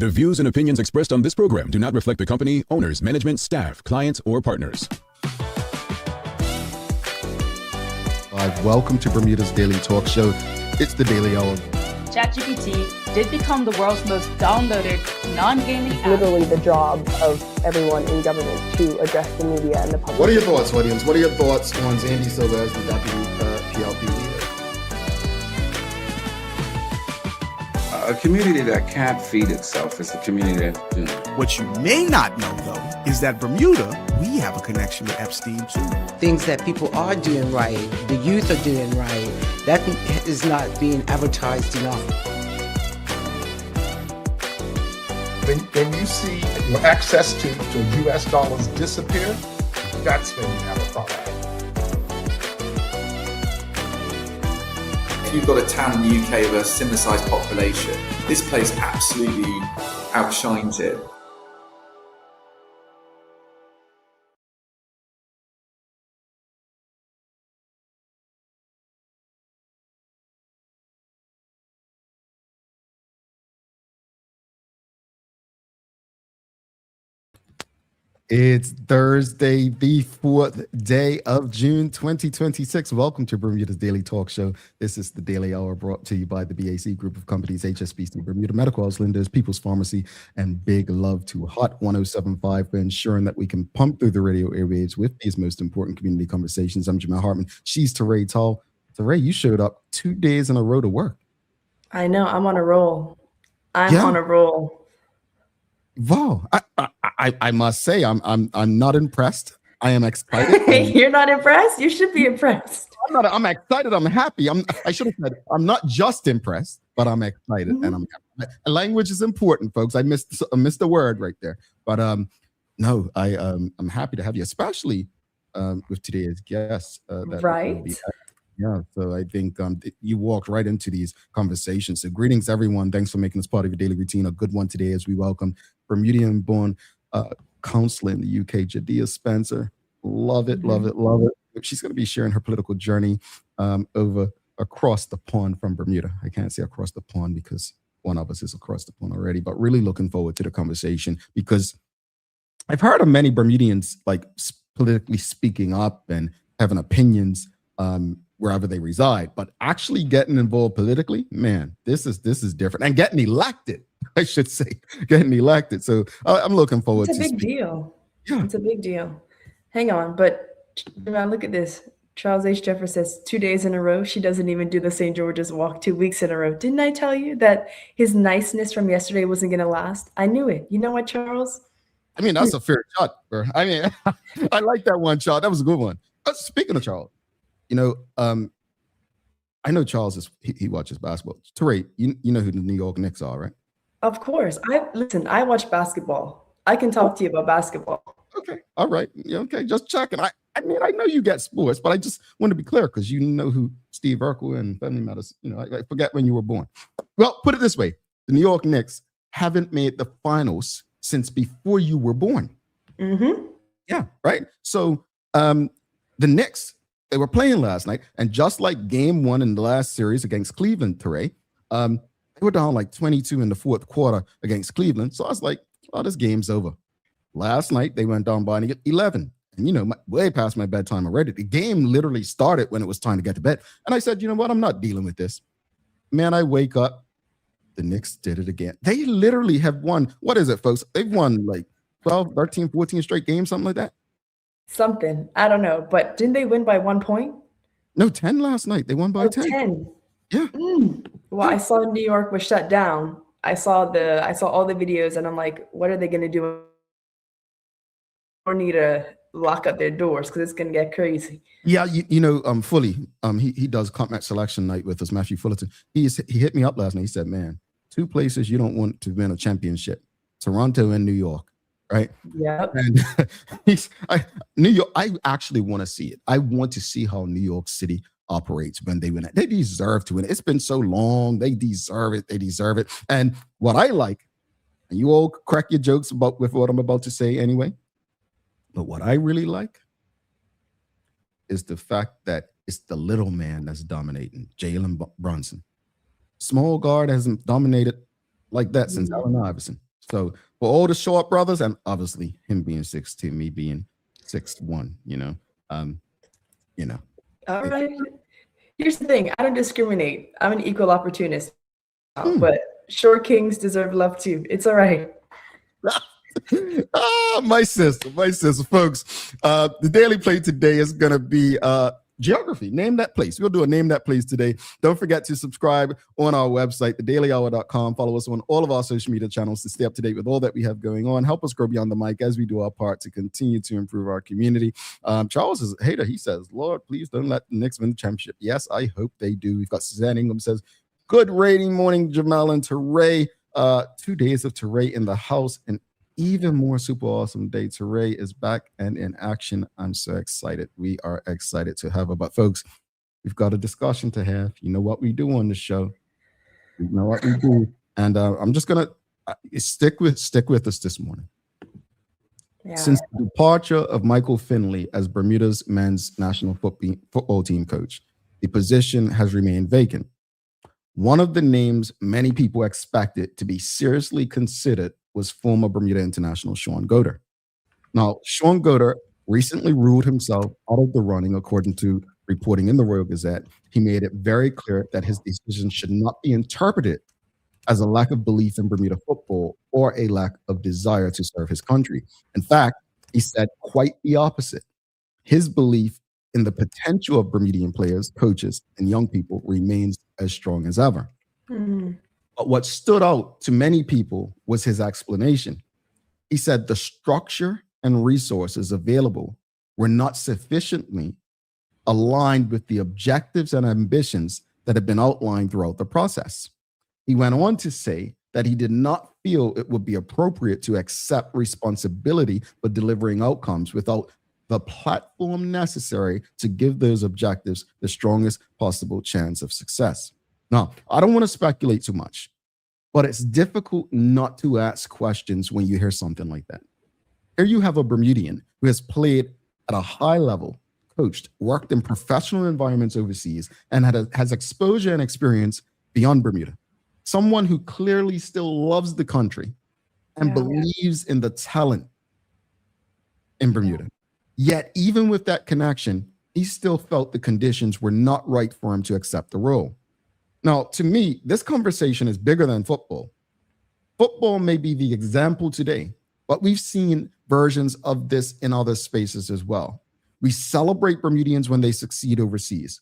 The views and opinions expressed on this program do not reflect the company, owners, management, staff, clients, or partners. Welcome to Bermuda's Daily Talk Show. It's the Daily Hour. ChatGPT did become the world's most downloaded non-gaming app. Literally the job of everyone in government to address the media and the public. What are your thoughts, audience? What are your thoughts on Zandy Silva as the deputy PLP leader? A community that can't feed itself is a community that... What you may not know, though, is that Bermuda, we have a connection with Epstein, too. Things that people are doing right, the youth are doing right, that is not being advertised enough. When you see your access to US dollars disappear, that's when you have a problem. You've got a town in the UK with a similar sized population. This place absolutely outshines it. It's Thursday, the 4th day of June, 2026. Welcome to Bermuda's Daily Talk Show. This is the Daily Hour brought to you by the BAC Group of Companies, HSBC, Bermuda Medical House, Linda's, People's Pharmacy, and big love to Hot 107.5 for ensuring that we can pump through the radio airwaves with these most important community conversations. I'm Jamal Hartman. She's Teray Tall. Teray, you showed up 2 days in a row to work. I know. I'm on a roll. I'm on a roll. Wow, I must say I'm not impressed. I am excited. You're not impressed? You should be impressed. I'm excited. I'm happy. I should have said I'm not just impressed, but I'm excited and I'm happy. Language is important, folks. I missed a word right there. But no, I'm happy to have you, especially with today's guest. Right. Yeah, so I think you walked right into these conversations. So greetings, everyone. Thanks for making this part of your daily routine. A good one today as we welcome Bermudian-born councillor in the UK, Jahdia Spencer. Love it, love it, love it. She's going to be sharing her political journey across the pond from Bermuda. I can't say across the pond because one of us is across the pond already, but really looking forward to the conversation because I've heard of many Bermudians like politically speaking up and having opinions wherever they reside, but actually getting involved politically, man, this is different. And getting elected, I should say, getting elected. So I'm looking forward to it. It's a big deal. Yeah. It's a big deal. Hang on, but look at this. Charles H. Jeffers says 2 days in a row. She doesn't even do the St. George's walk 2 weeks in a row. Didn't I tell you that his niceness from yesterday wasn't going to last? I knew it. You know what, Charles? I mean, that's a fair shot. Bro. I mean, I like that one, Charles. That was a good one. Speaking of Charles, you know, I know Charles he watches basketball. Teray, you know who the New York Knicks are, right? Of course. I watch basketball. I can talk to you about basketball. Okay. All right. Yeah, okay. Just checking. I mean, I know you get sports, but I just want to be clear because you know who Steve Urkel and Family Matters, you know, I forget when you were born. Well, put it this way. The New York Knicks haven't made the finals since before you were born. Mm-hmm. Yeah. Right. So the Knicks, they were playing last night, and just like game one in the last series against Cleveland, Teray, they were down like 22 in the fourth quarter against Cleveland. So I was like, oh, this game's over. Last night, they went down by 11. And, you know, way past my bedtime already. The game literally started when it was time to get to bed. And I said, you know what? I'm not dealing with this. Man, I wake up. The Knicks did it again. They literally have won. What is it, folks? They've won like 12, 13, 14 straight games, something like that. Something. I don't know. But didn't they win by 1 point? No, 10 last night. They won by 10. 10. Yeah. Well, I saw New York was shut down. I saw all the videos and I'm like, what are they going to do? Or need to lock up their doors because it's going to get crazy. Yeah, you know, Fully, he does Comp Selection Night with us, Matthew Fullerton. He hit me up last night. He said, man, 2 places you don't want to win a championship, Toronto and New York. Right. Yeah. And New York, I actually want to see it. I want to see how New York City operates when they win it. They deserve to win it. It's been so long. They deserve it. They deserve it. And what I like, and you all crack your jokes with what I'm about to say anyway, but what I really like is the fact that it's the little man that's dominating, Jalen Brunson. Small guard hasn't dominated like that since Allen Iverson. So for all the short brothers, and obviously him being 6'2", me being 6'1", All right. Here's the thing. I don't discriminate. I'm an equal opportunist. But short kings deserve love too. It's all right. My sister, folks. The Daily Play today is going to be geography. Name that place. We'll do a name that place today. Don't forget to subscribe on our website, thedailyhour.com. Follow us on all of our social media channels to stay up to date with all that we have going on. Help us grow beyond the mic as we do our part to continue to improve our community. Charles is a hater. He says, Lord, please don't let the Knicks win the championship. Yes, I hope they do. We've got Suzanne Ingham says, good rating morning, Jamal and Teray. 2 days of Teray in the house, and even more super awesome day. Teray is back and in action. I'm so excited. We are excited to have her. But folks, we've got a discussion to have. You know what we do on the show. You know what we do. And I'm just going to stick with us this morning. Yeah. Since the departure of Michael Finley as Bermuda's men's national football team coach, the position has remained vacant. One of the names many people expected to be seriously considered was former Bermuda international Sean Goder. Now, Sean Goder recently ruled himself out of the running, according to reporting in the Royal Gazette. He made it very clear that his decision should not be interpreted as a lack of belief in Bermuda football or a lack of desire to serve his country. In fact, he said quite the opposite. His belief in the potential of Bermudian players, coaches, and young people remains as strong as ever. Mm-hmm. But what stood out to many people was his explanation. He said the structure and resources available were not sufficiently aligned with the objectives and ambitions that had been outlined throughout the process. He went on to say that he did not feel it would be appropriate to accept responsibility for delivering outcomes without the platform necessary to give those objectives the strongest possible chance of success. Now, I don't want to speculate too much, but it's difficult not to ask questions when you hear something like that. Here you have a Bermudian who has played at a high level, coached, worked in professional environments overseas, and has exposure and experience beyond Bermuda. Someone who clearly still loves the country and believes in the talent in Bermuda. Yet, even with that connection, he still felt the conditions were not right for him to accept the role. Now, to me, this conversation is bigger than football. Football may be the example today, but we've seen versions of this in other spaces as well. We celebrate Bermudians when they succeed overseas.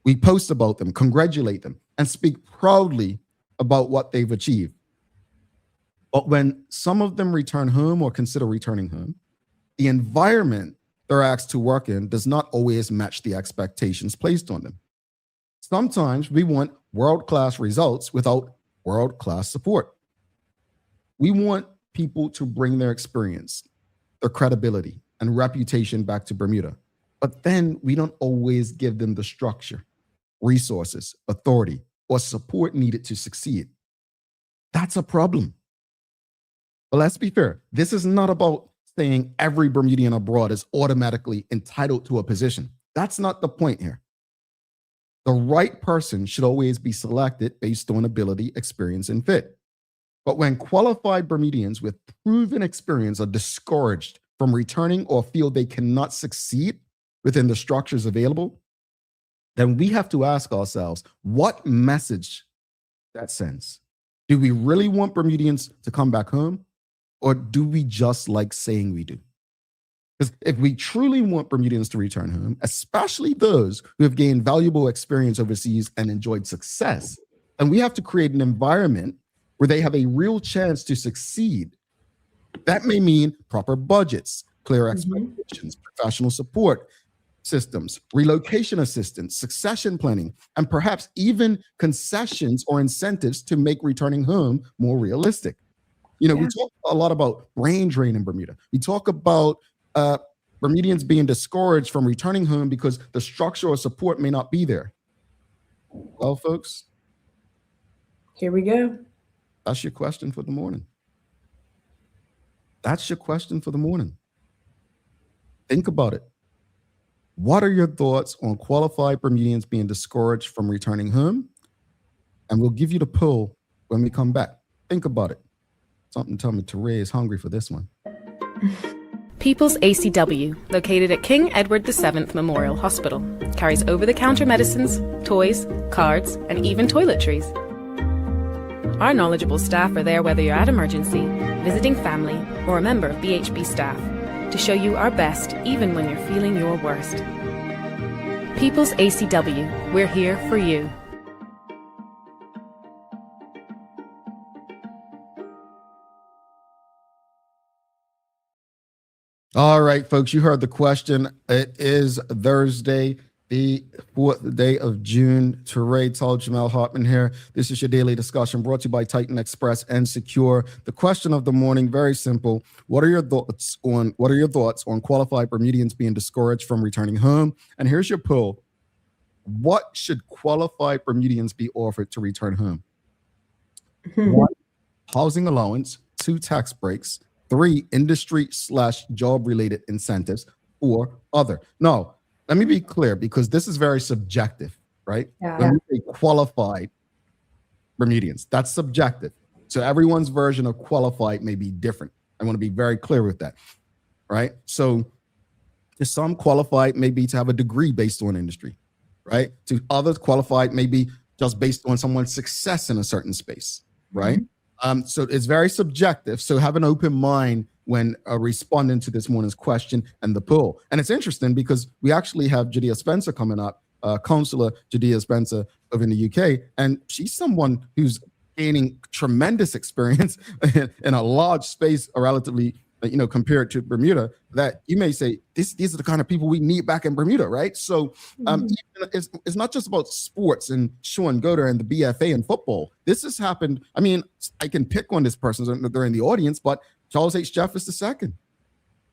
We post about them, congratulate them, and speak proudly about what they've achieved. But when some of them return home or consider returning home, the environment they're asked to work in does not always match the expectations placed on them. Sometimes we want world-class results without world-class support. We want people to bring their experience, their credibility, and reputation back to Bermuda. But then we don't always give them the structure, resources, authority, or support needed to succeed. That's a problem. But let's be fair. This is not about saying every Bermudian abroad is automatically entitled to a position. That's not the point here. The right person should always be selected based on ability, experience, and fit. But when qualified Bermudians with proven experience are discouraged from returning or feel they cannot succeed within the structures available, then we have to ask ourselves, what message that sends? Do we really want Bermudians to come back home? Or do we just like saying we do? Because if we truly want Bermudians to return home, especially those who have gained valuable experience overseas and enjoyed success, then we have to create an environment where they have a real chance to succeed. That may mean proper budgets, clear expectations, professional support systems, relocation assistance, succession planning, and perhaps even concessions or incentives to make returning home more realistic. We talk a lot about brain drain in Bermuda. We talk about Bermudians being discouraged from returning home because the structure or support may not be there. Well, folks, here we go. That's your question for the morning. That's your question for the morning. Think about it. What are your thoughts on qualified Bermudians being discouraged from returning home? And we'll give you the poll when we come back. Think about it. Something tell me Teray is hungry for this one. People's ACW, located at King Edward VII Memorial Hospital, carries over-the-counter medicines, toys, cards, and even toiletries. Our knowledgeable staff are there whether you're at emergency, visiting family, or a member of BHB staff, to show you our best even when you're feeling your worst. People's ACW, we're here for you. All right, folks, you heard the question. It is Thursday, the 4th day of June. Teray Tal Jamel Hartman here. This is your daily discussion brought to you by Titan Express and Secure. The question of the morning, very simple. What are your thoughts on qualified Bermudians being discouraged from returning home? And here's your poll. What should qualified Bermudians be offered to return home? 1, housing allowance. 2, tax breaks. 3, industry/job-related incentives. 4, other. No, let me be clear, because this is very subjective, right? Yeah. When we say qualified Bermudians, that's subjective. So everyone's version of qualified may be different. I want to be very clear with that, right? So to some, qualified may be to have a degree based on industry, right? To others, qualified may be just based on someone's success in a certain space, right? So it's very subjective. So have an open mind when responding to this morning's question and the poll. And it's interesting because we actually have Jahdia Spencer coming up, councillor Jahdia Spencer over in the UK. And she's someone who's gaining tremendous experience in a large space, relatively, compared to Bermuda, that you may say, these are the kind of people we need back in Bermuda, right? So it's not just about sports and Sean Goder and the BFA and football. This has happened. I mean, I can pick on this person, they're in the audience, but Charles H. Jeffers II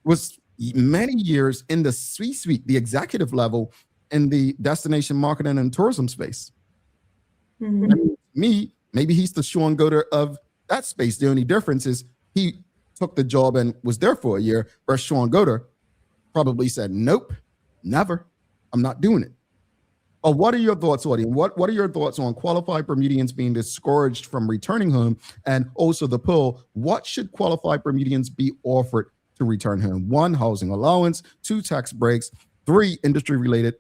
was many years in the C-suite, the executive level in the destination marketing and tourism space. Maybe he's the Sean Goder of that space. The only difference is he took the job and was there for a year, whereas Sean Goder probably said, nope, never, I'm not doing it. But what are your thoughts, audience? What are your thoughts on qualified Bermudians being discouraged from returning home? And also the poll, what should qualified Bermudians be offered to return home? 1, housing allowance. 2, tax breaks. 3, industry-related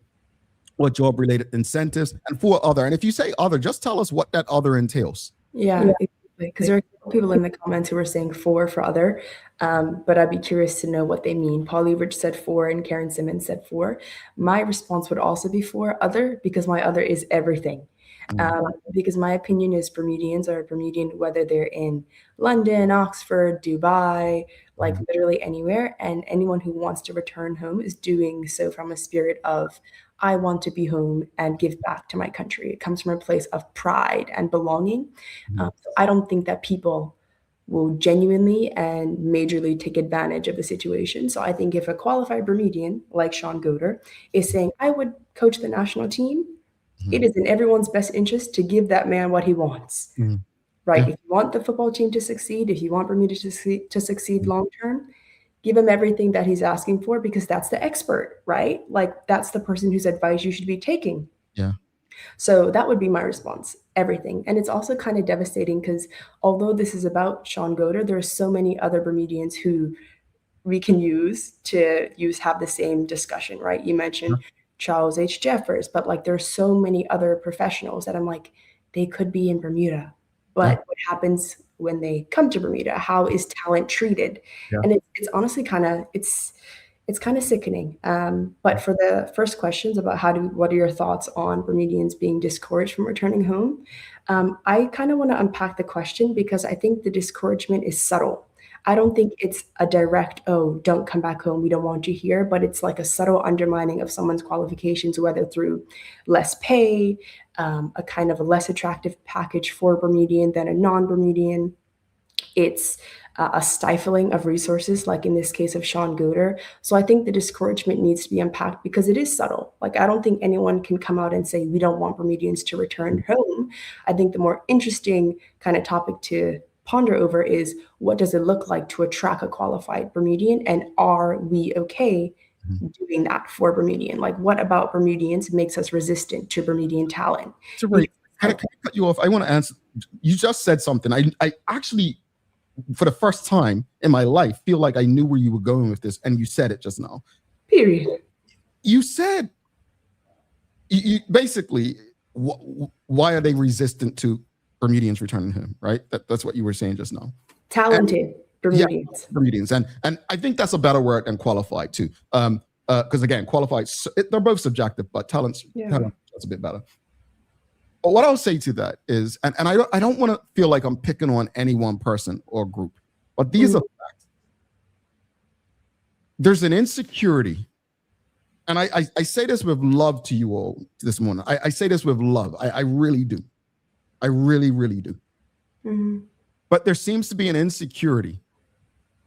or job-related incentives. And 4, other. And if you say other, just tell us what that other entails. Yeah. Because there are people in the comments who are saying 4 for other, but I'd be curious to know what they mean. Paul Everidge said 4 and Karen Simmons said 4. My response would also be 4, other, because my other is everything. Because my opinion is Bermudians are Bermudian, whether they're in London, Oxford, Dubai, like literally anywhere. And anyone who wants to return home is doing so from a spirit of, I want to be home and give back to my country. It comes from a place of pride and belonging. So I don't think that people will genuinely and majorly take advantage of the situation. So I think if a qualified Bermudian like Sean Goder is saying, I would coach the national team, it is in everyone's best interest to give that man what he wants, right? If you want the football team to succeed, if you want Bermuda to succeed long-term, give him everything that he's asking for, because that's the expert, right? Like that's the person whose advice you should be taking. Yeah. So that would be my response, everything. And it's also kind of devastating because although this is about Sean Goder, there are so many other Bermudians who we can have the same discussion, right? You mentioned Charles H. Jeffers, but like there's so many other professionals that I'm like, they could be in Bermuda, but what happens when they come to Bermuda? How is talent treated? And it's honestly it's kind of sickening. But for the first questions about what are your thoughts on Bermudians being discouraged from returning home? I kind of want to unpack the question because I think the discouragement is subtle. I don't think it's a direct, oh, don't come back home, we don't want you here, but it's like a subtle undermining of someone's qualifications, whether through less pay, a kind of a less attractive package for Bermudian than a non-Bermudian. It's a stifling of resources, like in this case of Sean Goder. So I think the discouragement needs to be unpacked because it is subtle. Like, I don't think anyone can come out and say, we don't want Bermudians to return home. I think the more interesting kind of topic to ponder over is, what does it look like to attract a qualified Bermudian? And are we okay doing that for Bermudian? Like, what about Bermudians makes us resistant to Bermudian talent? So, can I cut you off? I want to answer. You just said something. I actually for the first time in my life, feel like I knew where you were going with this, and you said it just now. Period. You said, you basically, why are they resistant to Bermudians returning home, right? That's what you were saying just now. Talented Bermudians. Yeah, Bermudians. And I think that's a better word than qualified too. Because again, qualified, they're both subjective, but talent, that's a bit better. But what I'll say to that is, and I don't want to feel like I'm picking on any one person or group, but these are facts. There's an insecurity, and I say this with love to you all this morning. I say this with love. I really do. I really, really do. Mm-hmm. But there seems to be an insecurity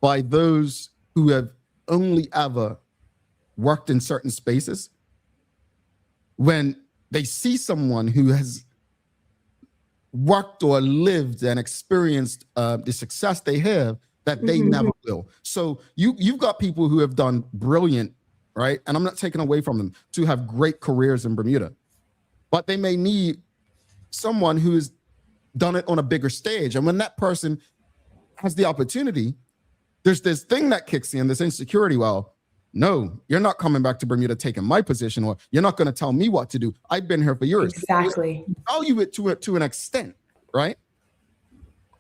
by those who have only ever worked in certain spaces when they see someone who has worked or lived and experienced the success they have that they never will. So you've got people who have done brilliant, right? And I'm not taking away from them, to have great careers in Bermuda, but they may need someone who has done it on a bigger stage. And when that person has the opportunity, there's this thing that kicks in, this insecurity. Well, no, you're not coming back to Bermuda taking my position, or you're not going to tell me what to do. I've been here for years. Exactly. We value it to an extent, right?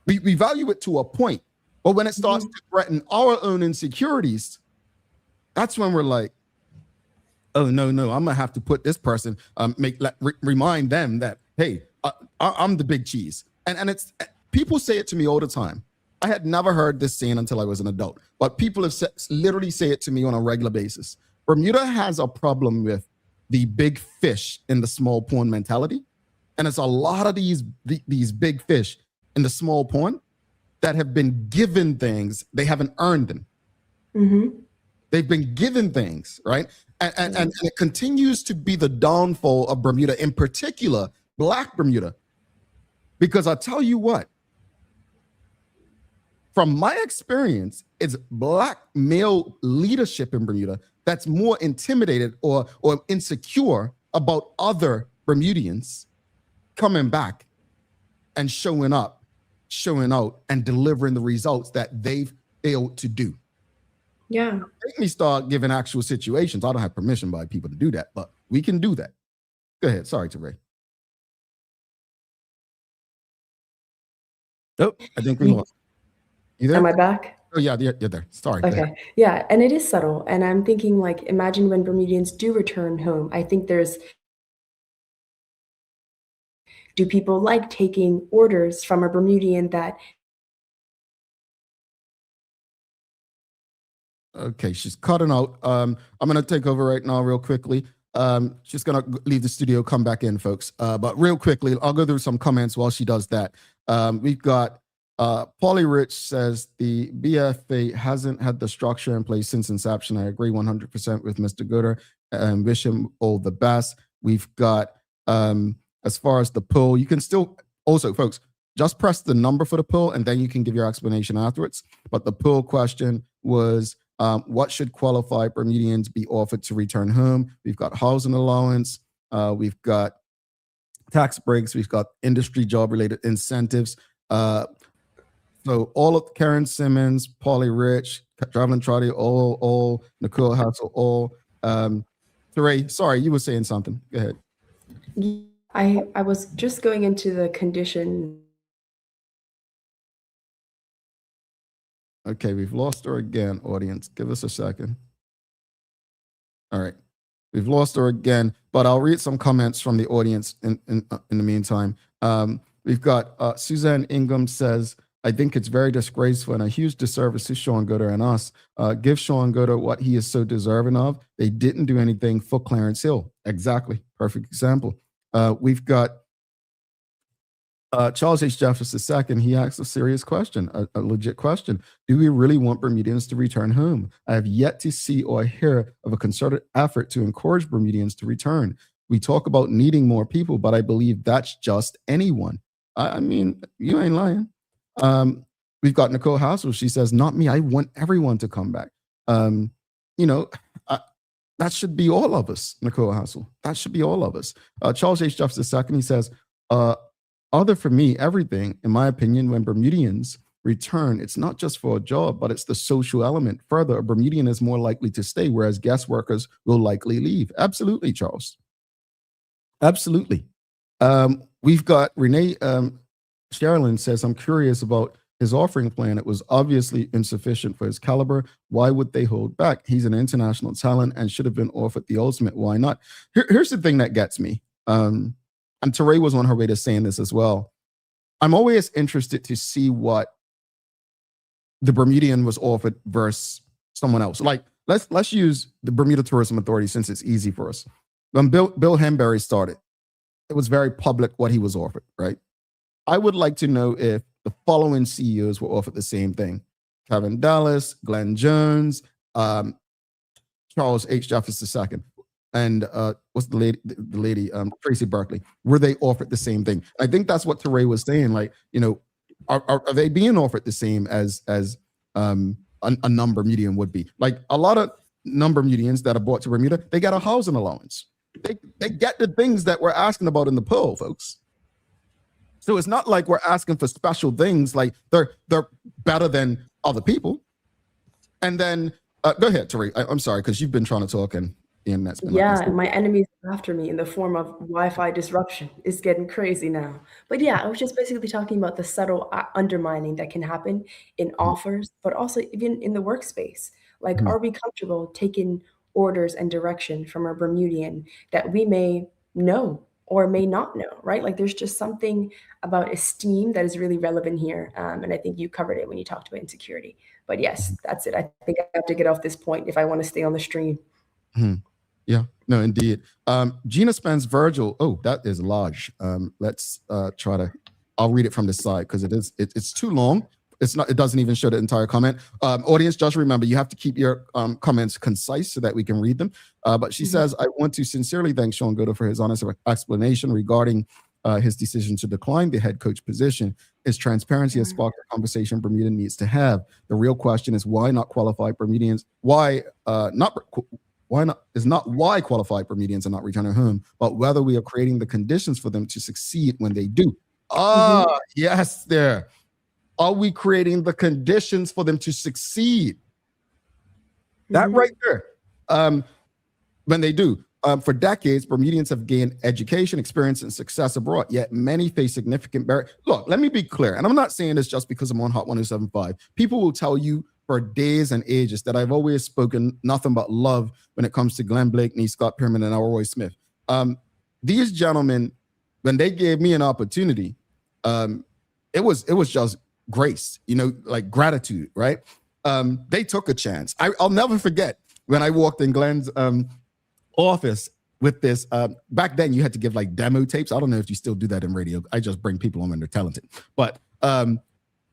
We value it to a point. But when it starts to threaten our own insecurities, that's when we're like, oh, no, I'm going to have to put this person, remind them that, hey, I'm the big cheese. And it's, people say it to me all the time. I had never heard this saying until I was an adult, but people have literally say it to me on a regular basis. Bermuda has a problem with the big fish in the small pond mentality. And it's a lot of these big fish in the small pond that have been given things, they haven't earned them. Mm-hmm. They've been given things, right? And it continues to be the downfall of Bermuda, in particular, Black Bermuda. Because I'll tell you what, from my experience, it's Black male leadership in Bermuda that's more intimidated or insecure about other Bermudians coming back and showing up, showing out, and delivering the results that they've failed to do. Yeah. Make me start giving actual situations. I don't have permission by people to do that, but we can do that. Go ahead. Sorry, Teray. Oh, I think we lost. You there? Am I back? Oh, yeah, you're there. Sorry. Okay. Yeah, and it is subtle. And I'm thinking, like, imagine when Bermudians do return home. I think do people like taking orders from a Bermudian that... Okay, she's cutting out. I'm going to take over right now real quickly. She's going to leave the studio, come back in, folks. But real quickly, I'll go through some comments while she does that. We've got Paulie Rich says the BFA hasn't had the structure in place since inception. I agree 100% with Mr. Gooder and wish him all the best. We've got, as far as the poll, you can still, also, folks, just press the number for the poll and then you can give your explanation afterwards. But the poll question was, what should qualified Bermudians be offered to return home? We've got housing allowance. We've got tax breaks. We've got industry job-related incentives. So all of Karen Simmons, Paulie Rich, Traveling Trotty, all Nicole Hassel, all. Teray, sorry, you were saying something. Go ahead. I was just going into the condition. Okay, we've lost her again, audience. Give us a second. All right, we've lost her again, but I'll read some comments from the audience in the meantime. We've got Suzanne Ingham says, I think it's very disgraceful and a huge disservice to Sean Gooder and us. Give Sean Gooder what he is so deserving of. They didn't do anything for Clarence Hill. Exactly, perfect example. We've got Charles H. Jeffers II. He asked a serious question, a legit question. Do we really want Bermudians to return home? I have yet to see or hear of a concerted effort to encourage Bermudians to return. We talk about needing more people, but I believe that's just anyone. I mean, you ain't lying. We've got Nicole Hassel. She says, not me. I want everyone to come back. That should be all of us, Nicole Hassel. That should be all of us. Charles H. Jeffers II, he says, other for me, everything, in my opinion, when Bermudians return, it's not just for a job, but it's the social element. Further, a Bermudian is more likely to stay, whereas guest workers will likely leave. Absolutely, Charles. Absolutely. We've got Renee Sherilyn says, I'm curious about his offering plan. It was obviously insufficient for his caliber. Why would they hold back? He's an international talent and should have been offered the ultimate. Why not? Here's the thing that gets me. And Teray was on her way to saying this as well. I'm always interested to see what the Bermudian was offered versus someone else. Like, let's use the Bermuda Tourism Authority since it's easy for us. When Bill Hembury started, it was very public what he was offered, right? I would like to know if the following CEOs were offered the same thing. Kevin Dallas, Glenn Jones, Charles H. Jeffers II, and what's the lady, Tracy Berkeley. Were they offered the same thing? I think that's what Teray was saying. Like, you know, are they being offered the same as a non-Bermudian would be? Like a lot of non-Bermudians that are brought to Bermuda, they get a housing allowance. They get the things that we're asking about in the poll, folks. So it's not like we're asking for special things. Like they're better than other people. And then go ahead, Teray. I'm sorry because you've been trying to talk and that's been my enemies are after me in the form of Wi-Fi disruption. It's getting crazy now. But yeah, I was just basically talking about the subtle undermining that can happen in offers, but also even in the workspace. Like, are we comfortable taking orders and direction from a Bermudian that we may know or may not know, right? Like there's just something about esteem that is really relevant here. And I think you covered it when you talked about insecurity. But yes, that's it. I think I have to get off this point if I want to stay on the stream. Yeah, no, indeed. Gina Spence Virgil. Oh, that is large. Let's try to, I'll read it from the side because it's too long. It doesn't even show the entire comment. Audience, just remember, you have to keep your comments concise so that we can read them. But she says, I want to sincerely thank Sean Goodall for his honest explanation regarding his decision to decline the head coach position. His transparency has sparked a conversation Bermuda needs to have. The real question is why not qualified Bermudians? Why qualified Bermudians are not returning home, but whether we are creating the conditions for them to succeed when they do. Yes, there. Are we creating the conditions for them to succeed? That right there. When they do. For decades, Bermudians have gained education, experience, and success abroad, yet many face significant barriers. Look, let me be clear, and I'm not saying this just because I'm on Hot 107.5. People will tell you for days and ages that I've always spoken nothing but love when it comes to Glenn Blakeney, Scott Pierman, and Elroy Smith. These gentlemen, when they gave me an opportunity, it was just grace, like gratitude, right? They took a chance. I'll never forget when I walked in Glenn's office with this. Back then, you had to give like demo tapes. I don't know if you still do that in radio. I just bring people on when they're talented. But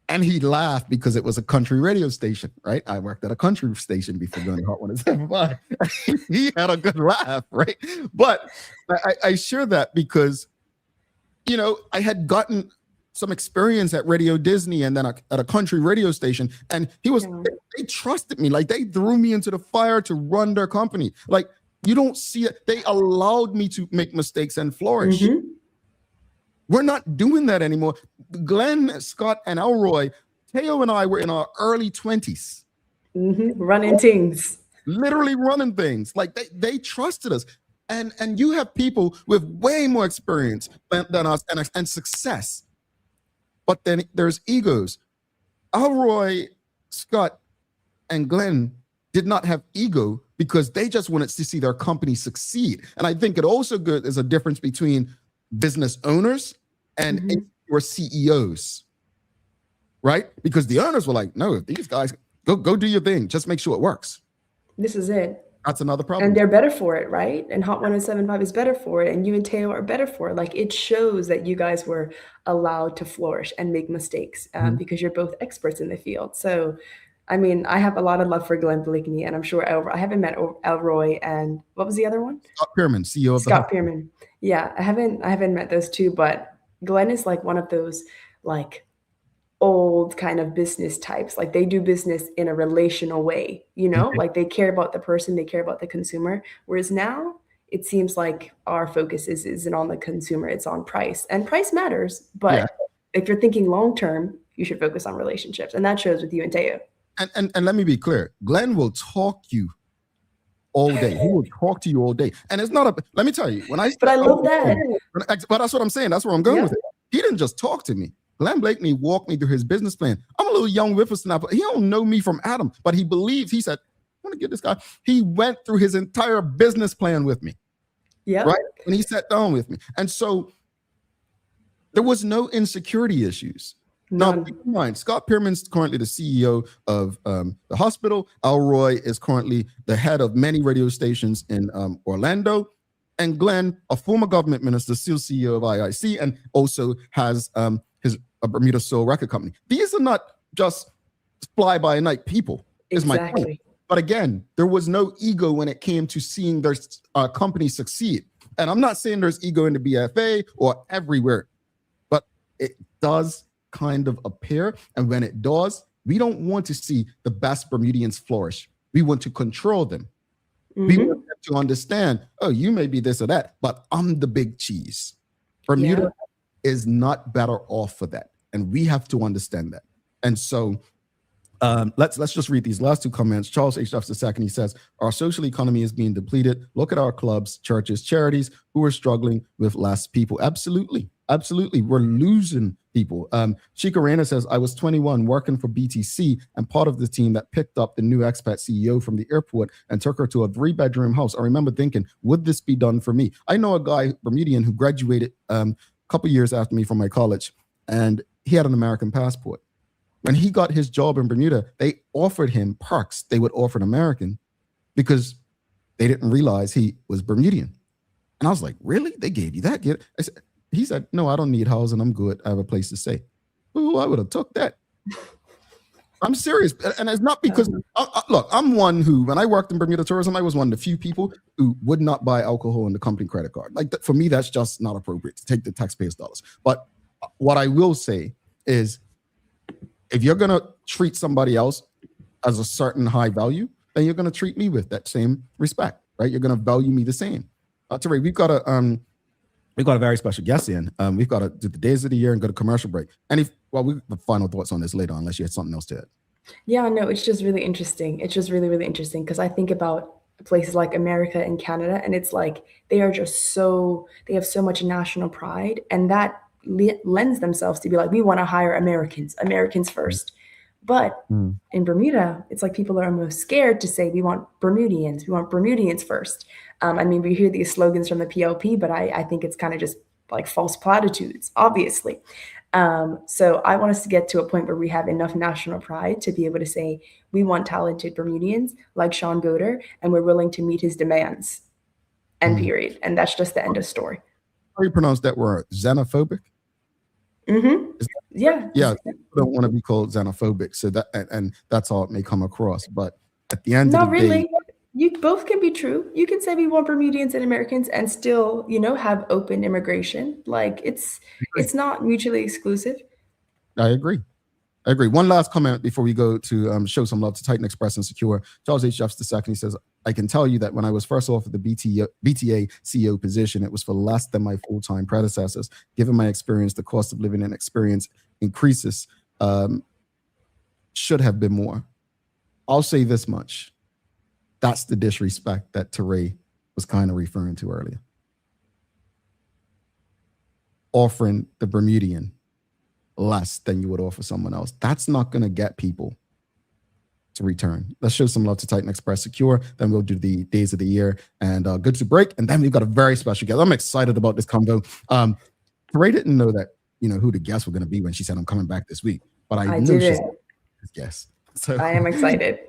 and he laughed because it was a country radio station, right? I worked at a country station before going to Hot 107.5. He had a good laugh, right? But I share that because, I had gotten some experience at Radio Disney and then at a country radio station. And they trusted me. Like they threw me into the fire to run their company. Like you don't see it. They allowed me to make mistakes and flourish. We're not doing that anymore. Glenn, Scott, and Elroy, Teo and I were in our early 20s. Running things. Literally running things. Like they trusted us. And you have people with way more experience than us and success. But then there's egos. Elroy, Scott, and Glenn did not have ego because they just wanted to see their company succeed. And I think it also is a difference between business owners and or CEOs, right? Because the owners were like, no, these guys, go do your thing. Just make sure it works. This is it. That's another problem. And they're better for it, right? And Hot 107.5 is better for it. And you and Teo are better for it. Like it shows that you guys were allowed to flourish and make mistakes because you're both experts in the field. So, I mean, I have a lot of love for Glenn Blakeney, and I'm sure I haven't met Elroy and what was the other one? Scott Pierman, CEO of Scott Pierman. Yeah, I haven't met those two, but Glenn is like one of those like old kind of business types. Like they do business in a relational way, like they care about the person, they care about the consumer. Whereas now it seems like our focus isn't on the consumer, it's on price. And price matters, but if you're thinking long-term, you should focus on relationships. And that shows with you and Teo. And let me be clear. Glenn will talk you all day. He will talk to you all day. And it's not let me tell you, but I love that. But that's what I'm saying. That's where I'm going with it. He didn't just talk to me. Glenn Blakeney walked me through his business plan. I'm a little young whippersnapper. He don't know me from Adam, but he said, I want to get this guy. He went through his entire business plan with me. Yeah. Right. And he sat down with me. And so there was no insecurity issues. Now, keep in mind, Scott Pierman's currently the CEO of the hospital. Al Roy is currently the head of many radio stations in Orlando. And Glenn, a former government minister, still CEO of IIC, and also has his Bermuda Soul record company. These are not just fly-by-night people, is my point. But again, there was no ego when it came to seeing their company succeed. And I'm not saying there's ego in the BFA or everywhere, but it does kind of appear. And when it does, we don't want to see the best Bermudians flourish. We want to control them. We want them to understand, oh, you may be this or that, but I'm the big cheese. Bermuda is not better off for that. And we have to understand that. And so let's just read these last two comments. Charles H. Jefferson II, he says, our social economy is being depleted. Look at our clubs, churches, charities who are struggling with less people. Absolutely. Absolutely. We're losing people. Chica Reyna says, I was 21 working for BTC and part of the team that picked up the new expat CEO from the airport and took her to a 3-bedroom house. I remember thinking, would this be done for me? I know a guy, Bermudian, who graduated a couple years after me from my college, and he had an American passport. When he got his job in Bermuda, they offered him perks they would offer an American because they didn't realize he was Bermudian. And I was like, really? They gave you that? He said, no, I don't need housing. I'm good. I have a place to stay. Oh, I would have took that. I'm serious. And it's not because, look, I'm one who, when I worked in Bermuda tourism, I was one of the few people who would not buy alcohol on the company credit card. Like, for me, that's just not appropriate to take the taxpayers' dollars. But what I will say is, if you're going to treat somebody else as a certain high value, then you're going to treat me with that same respect, right? You're going to value me the same. Teray, we've got a very special guest in. We've got to do the days of the year and go to commercial break. We have final thoughts on this later, unless you had something else to add. Yeah, no, it's just really interesting. It's just really, really interesting because I think about places like America and Canada, and it's like they have so much national pride, and that lends themselves to be like, we want to hire Americans first. But in Bermuda, it's like people are almost scared to say we want Bermudians first. I mean, we hear these slogans from the PLP, but I think it's kind of just like false platitudes, obviously. So I want us to get to a point where we have enough national pride to be able to say we want talented Bermudians like Sean Goder, and we're willing to meet his demands. And period. And that's just the end of story. How do you pronounce that word? Xenophobic? Yeah. People don't want to be called xenophobic, so that and that's all it may come across. But at the end of the day, you both can be true. You can say we want Bermudians and Americans and still, have open immigration. Like it's not mutually exclusive. I agree. One last comment before we go to show some love to Titan Express and Secure. Charles H. Jefferson II, he says, I can tell you that when I was first offered the BTA CEO position, it was for less than my full-time predecessors. Given my experience, the cost of living and experience increases should have been more. I'll say this much. That's the disrespect that Teray was kind of referring to earlier. Offering the Bermudian less than you would offer someone else. That's not going to get people to return. Let's show some love to Titan Express Secure. Then we'll do the days of the year and go to break. And then we've got a very special guest. I'm excited about this combo. Teray didn't know that, who the guests were going to be when she said I'm coming back this week, but I knew she's his guest. So I am excited.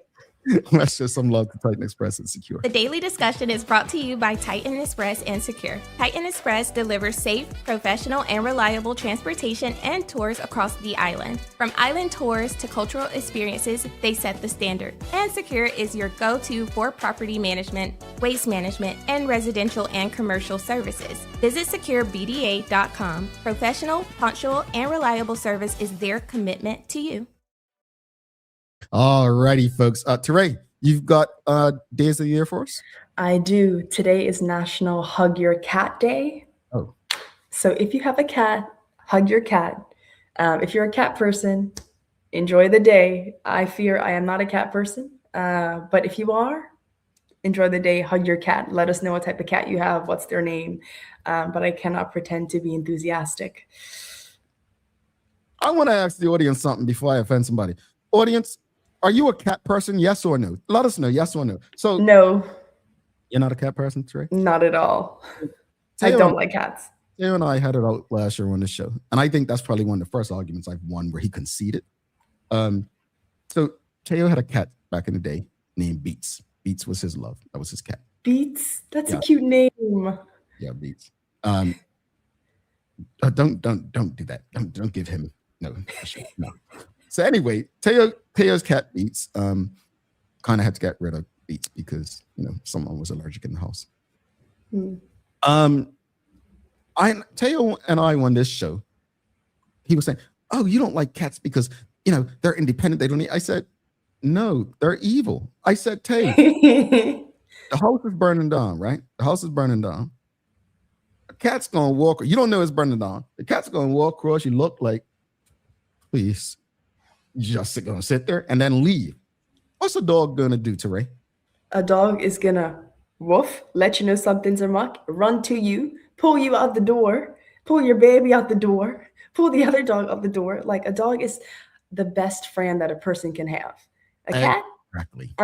Let's show some love to Titan Express and Secure. The daily discussion is brought to you by Titan Express and Secure. Titan Express delivers safe, professional, and reliable transportation and tours across the island. From island tours to cultural experiences, they set the standard. And Secure is your go-to for property management, waste management, and residential and commercial services. Visit securebda.com. Professional, punctual, and reliable service is their commitment to you. All righty, folks. Teray, you've got days of the year for us? I do. Today is National Hug Your Cat Day. Oh. So if you have a cat, hug your cat. If you're a cat person, enjoy the day. I fear I am not a cat person, but if you are, enjoy the day. Hug your cat. Let us know what type of cat you have, what's their name. But I cannot pretend to be enthusiastic. I want to ask the audience something before I offend somebody. Audience, are you a cat person? Yes or no? Let us know. Yes or no. So no, you're not a cat person, Trey? Not at all. I don't like cats. Teo and I had it out last year on the show, and I think that's probably one of the first arguments I've won where he conceded. So Teo had a cat back in the day named Beats. Beats was his love. That was his cat. Beats? That's a cute name. Yeah, Beats. Don't do that. Don't give him no. So anyway, Teo's cat Beats kind of had to get rid of Beats because someone was allergic in the house. Teo and I on this show, he was saying, "Oh, you don't like cats because they're independent. They don't need." I said, "No, they're evil." I said, "Teo, the house is burning down, right? The house is burning down. A cat's gonna walk. You don't know it's burning down. The cat's gonna walk across. You look like, please, just gonna sit there and then leave. What's a dog gonna do, Teray? A dog is gonna woof, let you know something's amok, run to you, pull you out the door, pull your baby out the door, pull the other dog out the door. Like, a dog is the best friend that a person can have. A cat? Exactly.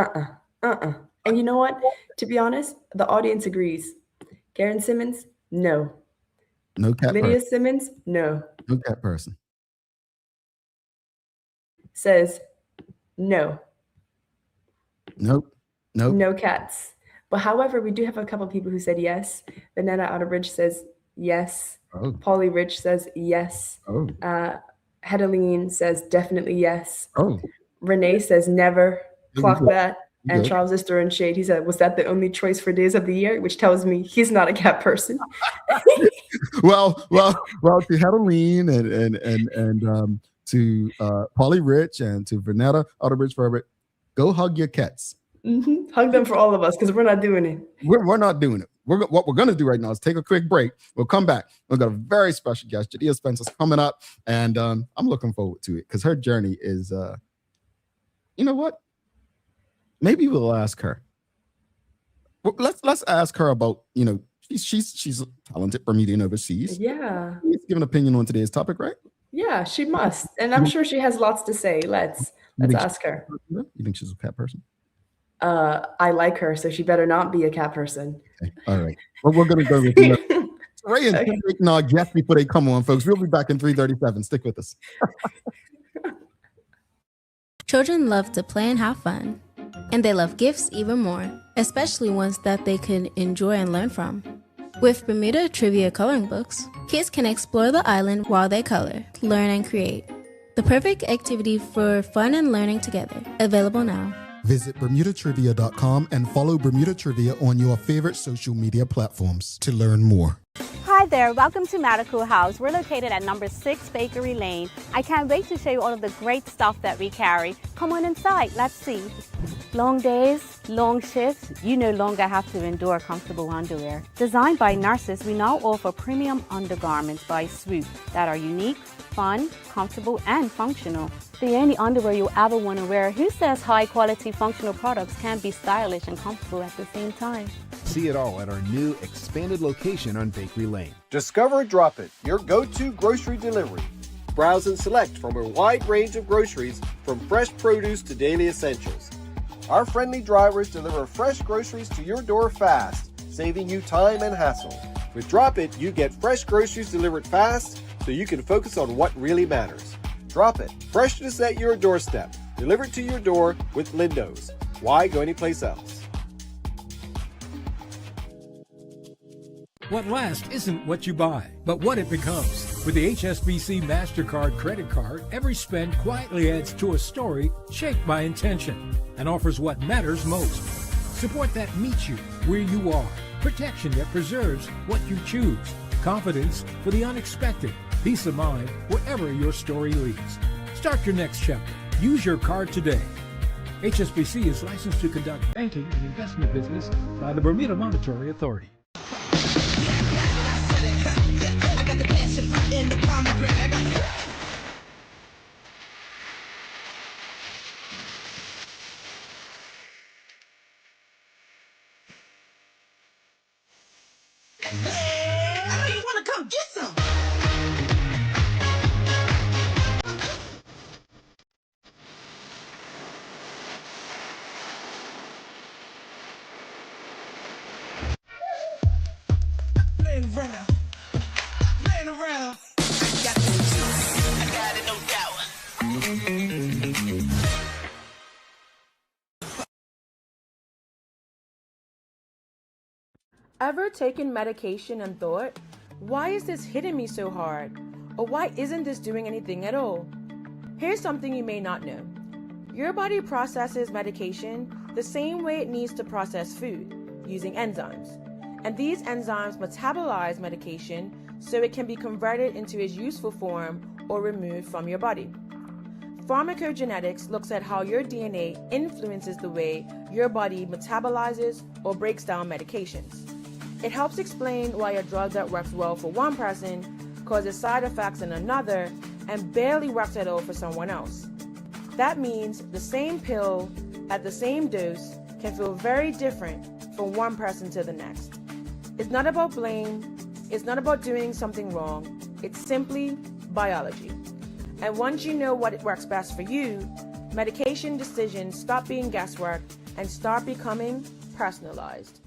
And you know what? To be honest, the audience agrees. Karen Simmons, no. No cat Lydia person. Simmons, no. No cat person. Says no. Nope. No cats. But however, we do have a couple people who said yes. Vanetta Outerbridge says yes. Oh. Polly Rich says yes. Oh. Hedeline says definitely yes. Oh. Renee says never. Clock that. And Good. Charles is throwing shade. He said, was that the only choice for days of the year? Which tells me he's not a cat person. well, to Hedeline and to Polly Rich and to Vanetta Outerbridge Forever, go hug your cats. Hug them for all of us because we're not doing it. We're not doing it. What we're going to do right now is take a quick break. We'll come back. We've got a very special guest. Jahdia Spencer's coming up, and I'm looking forward to it because her journey is, you know what? Maybe we'll ask her. Well, let's ask her about, she's a talented Bermudian overseas. Yeah. She's give an opinion on today's topic, right? Yeah, she must. And I'm sure she has lots to say. Let's ask her. You think she's a cat person? I like her, so she better not be a cat person. Okay. All right. Well, we're going to go with Ray and taking our guests before they come on, folks. We'll be back in 3:37. Stick with us. Children love to play and have fun. And they love gifts even more, especially ones that they can enjoy and learn from. With Bermuda Trivia coloring books, kids can explore the island while they color, learn, and create. The perfect activity for fun and learning together. Available now. Visit BermudaTrivia.com and follow Bermuda Trivia on your favorite social media platforms to learn more. Hi there, welcome to Medical House. We're located at number 6 Bakery Lane. I can't wait to show you all of the great stuff that we carry. Come on inside, let's see. Long days, long shifts, you no longer have to endure comfortable underwear. Designed by nurses, we now offer premium undergarments by Swoop that are unique, fun, comfortable, and functional. The only underwear you'll ever want to wear. Who says high quality functional products can't be stylish and comfortable at the same time? See it all at our new expanded location on Bakery Lane. Discover Drop It, your go-to grocery delivery. Browse and select from a wide range of groceries, from fresh produce to daily essentials. Our friendly drivers deliver fresh groceries to your door fast, saving you time and hassle. With Drop It, you get fresh groceries delivered fast, so you can focus on what really matters. Drop It, freshness at your doorstep, delivered to your door with Lindo's. Why go anyplace else? What lasts isn't what you buy, but what it becomes. With the HSBC MasterCard credit card, every spend quietly adds to a story shaped by intention and offers what matters most. Support that meets you where you are. Protection that preserves what you choose. Confidence for the unexpected. Peace of mind wherever your story leads. Start your next chapter. Use your card today. HSBC is licensed to conduct banking and investment business by the Bermuda Monetary Authority. some, get some. Playing around, playing around. I got the juice, I got it, no doubt. Ever taken medication and thought, why is this hitting me so hard? Or why isn't this doing anything at all? Here's something you may not know. Your body processes medication the same way it needs to process food, using enzymes. And these enzymes metabolize medication so it can be converted into its useful form or removed from your body. Pharmacogenetics looks at how your DNA influences the way your body metabolizes or breaks down medications. It helps explain why a drug that works well for one person causes side effects in another and barely works at all for someone else. That means the same pill at the same dose can feel very different from one person to the next. It's not about blame, it's not about doing something wrong, it's simply biology. And once you know what works best for you, medication decisions stop being guesswork and start becoming personalized.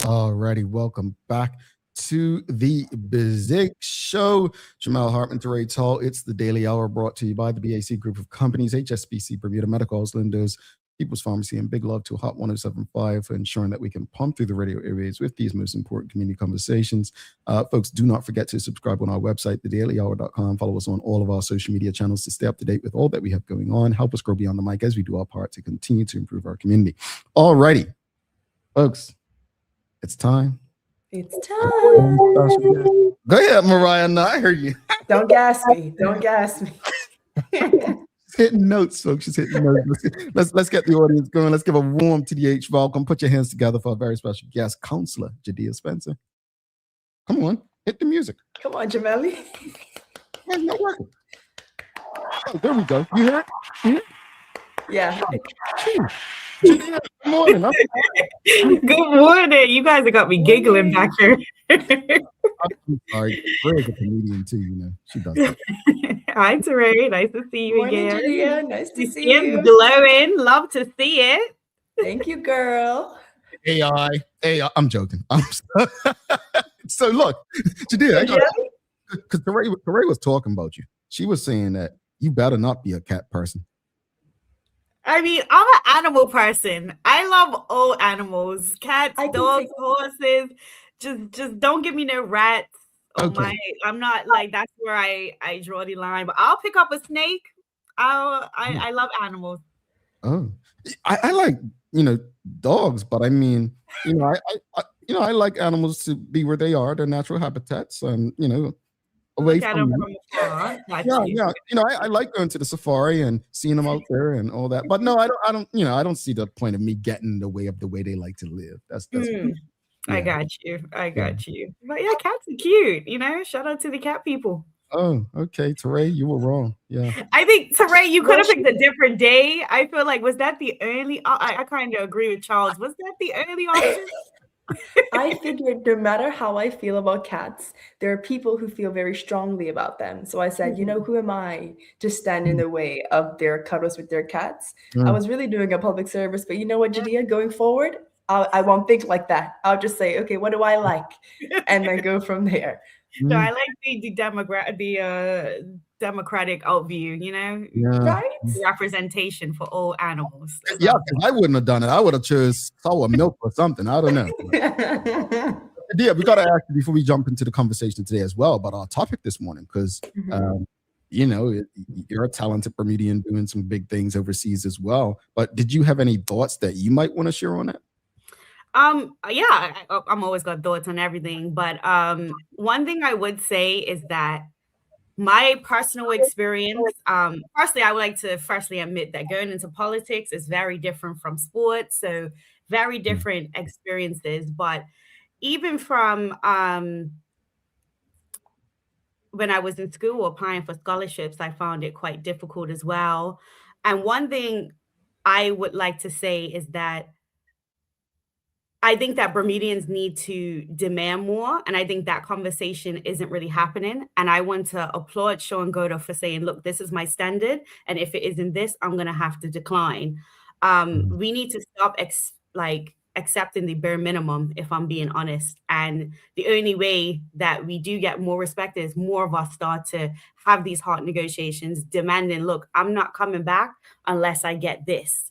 Alrighty, welcome back to the Big Show. Jamal Hartman, Teray Tall. It's the Daily Hour brought to you by the BAC Group of Companies, HSBC, Bermuda Medical, Lindos, People's Pharmacy, and big love to Hot 107.5 for ensuring that we can pump through the radio airwaves with these most important community conversations. Folks, do not forget to subscribe on our website, thedailyhour.com. Follow us on all of our social media channels to stay up to date with all that we have going on. Help us grow beyond the mic as we do our part to continue to improve our community. Alrighty, folks, it's time. It's time. Go ahead, Mariah. No, I heard you. Don't gas me. Don't gas me. She's hitting notes, folks. She's hitting notes. Let's get the audience going. Let's give a warm TDH welcome. Put your hands together for a very special guest, councillor Jahdia Spencer. Come on, hit the music. Come on, Jameli. It's not working. Oh, there we go. You hear it? You hear it? Yeah. Jahdia, good morning. Good morning. You guys have got me giggling back here. I'm sorry. Ray's a comedian too, you know. She does that. Hi, Teray. Nice to see you Morning, again. Jahdia. Nice to see Skin's you. glowing. Love to see it. Thank you, girl. AI. I'm joking. So look, Jahdia, because Teray was talking about you. She was saying that you better not be a cat person. I mean, I'm an animal person. I love all animals. Cats, dogs, horses. Just don't give me no rats. Okay. I'm not like, that's where I draw the line. But I'll pick up a snake. I love animals. Oh, I like, dogs, but I mean, I like animals to be where they are, their natural habitats, and away from them. I like going to the safari and seeing them out there and all that. But no, I don't see the point of me getting in the way of the way they like to live. That's I got you. But yeah, cats are cute, shout out to the cat people. Oh, okay. Teray, you were wrong. Yeah. I think, Teray, you could have picked a different day. I feel like, was that the early? I kind of agree with Charles. Was that the early option? I figured no matter how I feel about cats, there are people who feel very strongly about them. So I said, who am I to stand in the way of their cuddles with their cats? I was really doing a public service, but you know what, Jahdia, going forward, I won't think like that. I'll just say, okay, what do I like? And then go from there. So I like the democratic outview, right? Representation for all animals. Yeah, I wouldn't have done it. I would have chose sour milk or something. I don't know. Yeah, we got to ask you before we jump into the conversation today as well about our topic this morning, because you're a talented Bermudian doing some big things overseas as well. But did you have any thoughts that you might want to share on that? Yeah, I'm always got thoughts on everything, but one thing I would say is that my personal experience, firstly, I would like to firstly admit that going into politics is very different from sports, so very different experiences. But even from when I was in school applying for scholarships, I found it quite difficult as well. And one thing I would like to say is that I think that Bermudians need to demand more, and I think that conversation isn't really happening. And I want to applaud Sean Goda for saying, look, this is my standard, and if it isn't this, I'm going to have to decline. We need to stop accepting the bare minimum, if I'm being honest. And the only way that we do get more respect is more of us start to have these hard negotiations, demanding, look, I'm not coming back unless I get this.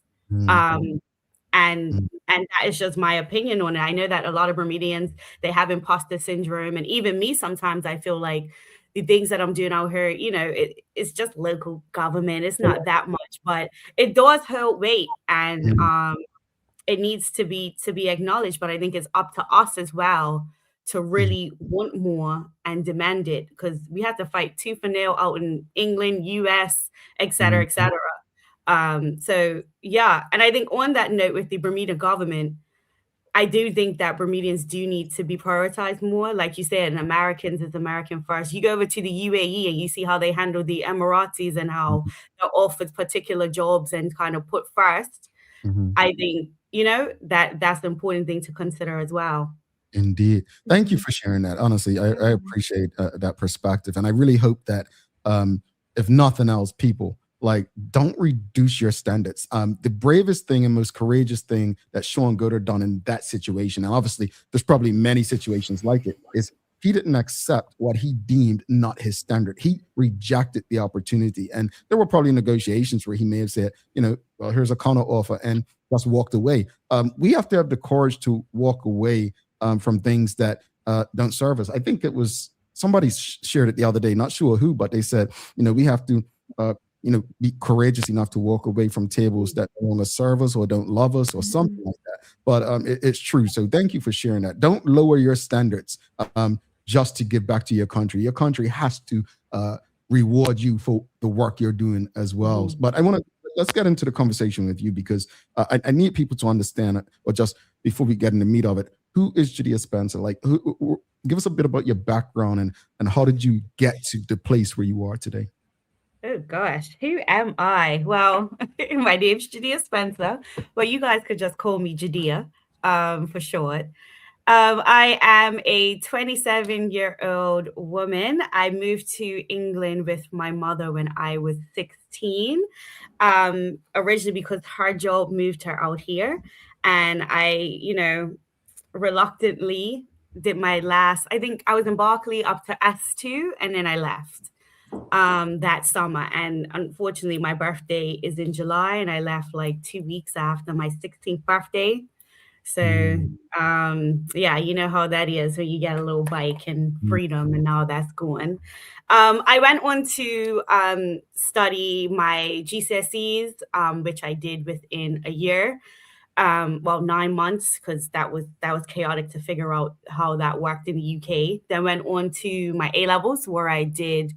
And that is just my opinion on it. I know that a lot of Bermudians, they have imposter syndrome. And even me, sometimes I feel like the things that I'm doing out here, you know, it's just local government. It's not that much, but it does hold weight. And it needs to be acknowledged. But I think it's up to us as well to really want more and demand it, because we have to fight tooth and nail out in England, US, et cetera, et cetera. So yeah, and I think on that note with the Bermuda government, I do think that Bermudians do need to be prioritized more. Like you said, Americans is American first. You go over to the UAE and you see how they handle the Emiratis and how they're offered particular jobs and kind of put first. I think, you know, that's the important thing to consider as well. Indeed. Thank you for sharing that. Honestly, I appreciate that perspective. And I really hope that if nothing else, people don't reduce your standards. The bravest thing and most courageous thing that Sean Goda done in that situation, and obviously there's probably many situations like it, is he didn't accept what he deemed not his standard. He rejected the opportunity. And there were probably negotiations where he may have said, you know, well, here's a counter offer, and just walked away. We have to have the courage to walk away from things that don't serve us. I think it was somebody shared it the other day, not sure who, but they said, you know, we have to be courageous enough to walk away from tables that don't want to serve us or don't love us or something like that. But it's true. So thank you for sharing that. Don't lower your standards just to give back to your country. Your country has to reward you for the work you're doing as well. But let's get into the conversation with you, because I need people to understand, or just before we get in the meat of it, who is Jahdia Spencer? Give us a bit about your background and how did you get to the place where you are today? Oh gosh, who am I? Well, my name's Jahdia Spencer, but you guys could just call me Jahdia for short. I am a 27-year-old woman. I moved to England with my mother when I was 16, originally because her job moved her out here. And I, reluctantly did my last, I think I was in Berkeley up to S2, and then I left that summer. And unfortunately, my birthday is in July, and I left like 2 weeks after my 16th birthday. So, yeah, you know how that is when you get a little bike and freedom, and now that's gone. I went on to study my GCSEs, which I did within a year. 9 months, because that was chaotic to figure out how that worked in the UK. Then went on to my A-levels, where I did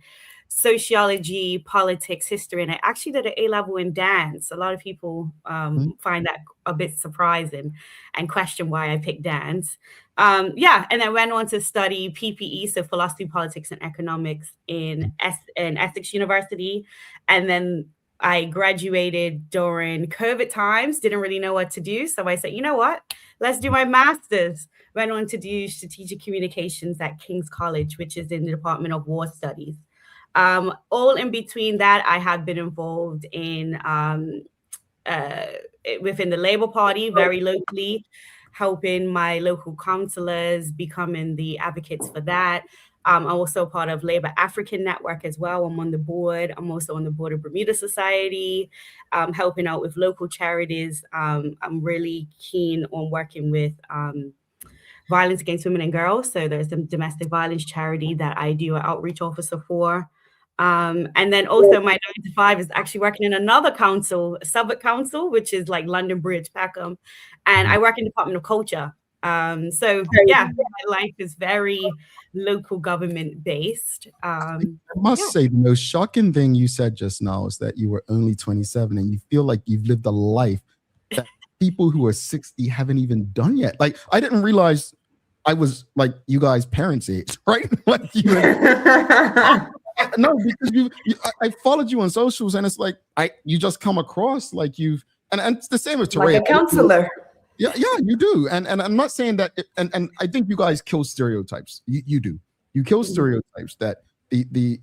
sociology, politics, history, and I actually did an A-level in dance. A lot of people find that a bit surprising and question why I picked dance. And then went on to study PPE, so philosophy, politics, and economics in Essex University. And then I graduated during COVID times, didn't really know what to do. So I said, you know what, let's do my master's. Went on to do strategic communications at King's College, which is in the Department of War Studies. All in between that, I have been involved in within the Labour Party, very locally, helping my local councillors, becoming the advocates for that. I'm also part of Labour African Network as well. I'm on the board. I'm also on the board of Bermuda Society, helping out with local charities. I'm really keen on working with violence against women and girls. So there's a domestic violence charity that I do an outreach officer for. And then also my 9 to 5 is actually working in another council, Southwark Council, which is like London Bridge, Peckham. And I work in the Department of Culture. So yeah, my life is very local government based. I must say, the most shocking thing you said just now is that you were only 27 and you feel like you've lived a life that people who are 60 haven't even done yet. Like, I didn't realize I was like you guys' parents' age, right? Like no, because I followed you on socials, and it's like you just come across like you've, and it's the same with Terea. Like a counselor. Yeah, you do. And I'm not saying that and I think you guys kill stereotypes. You do. You kill stereotypes that the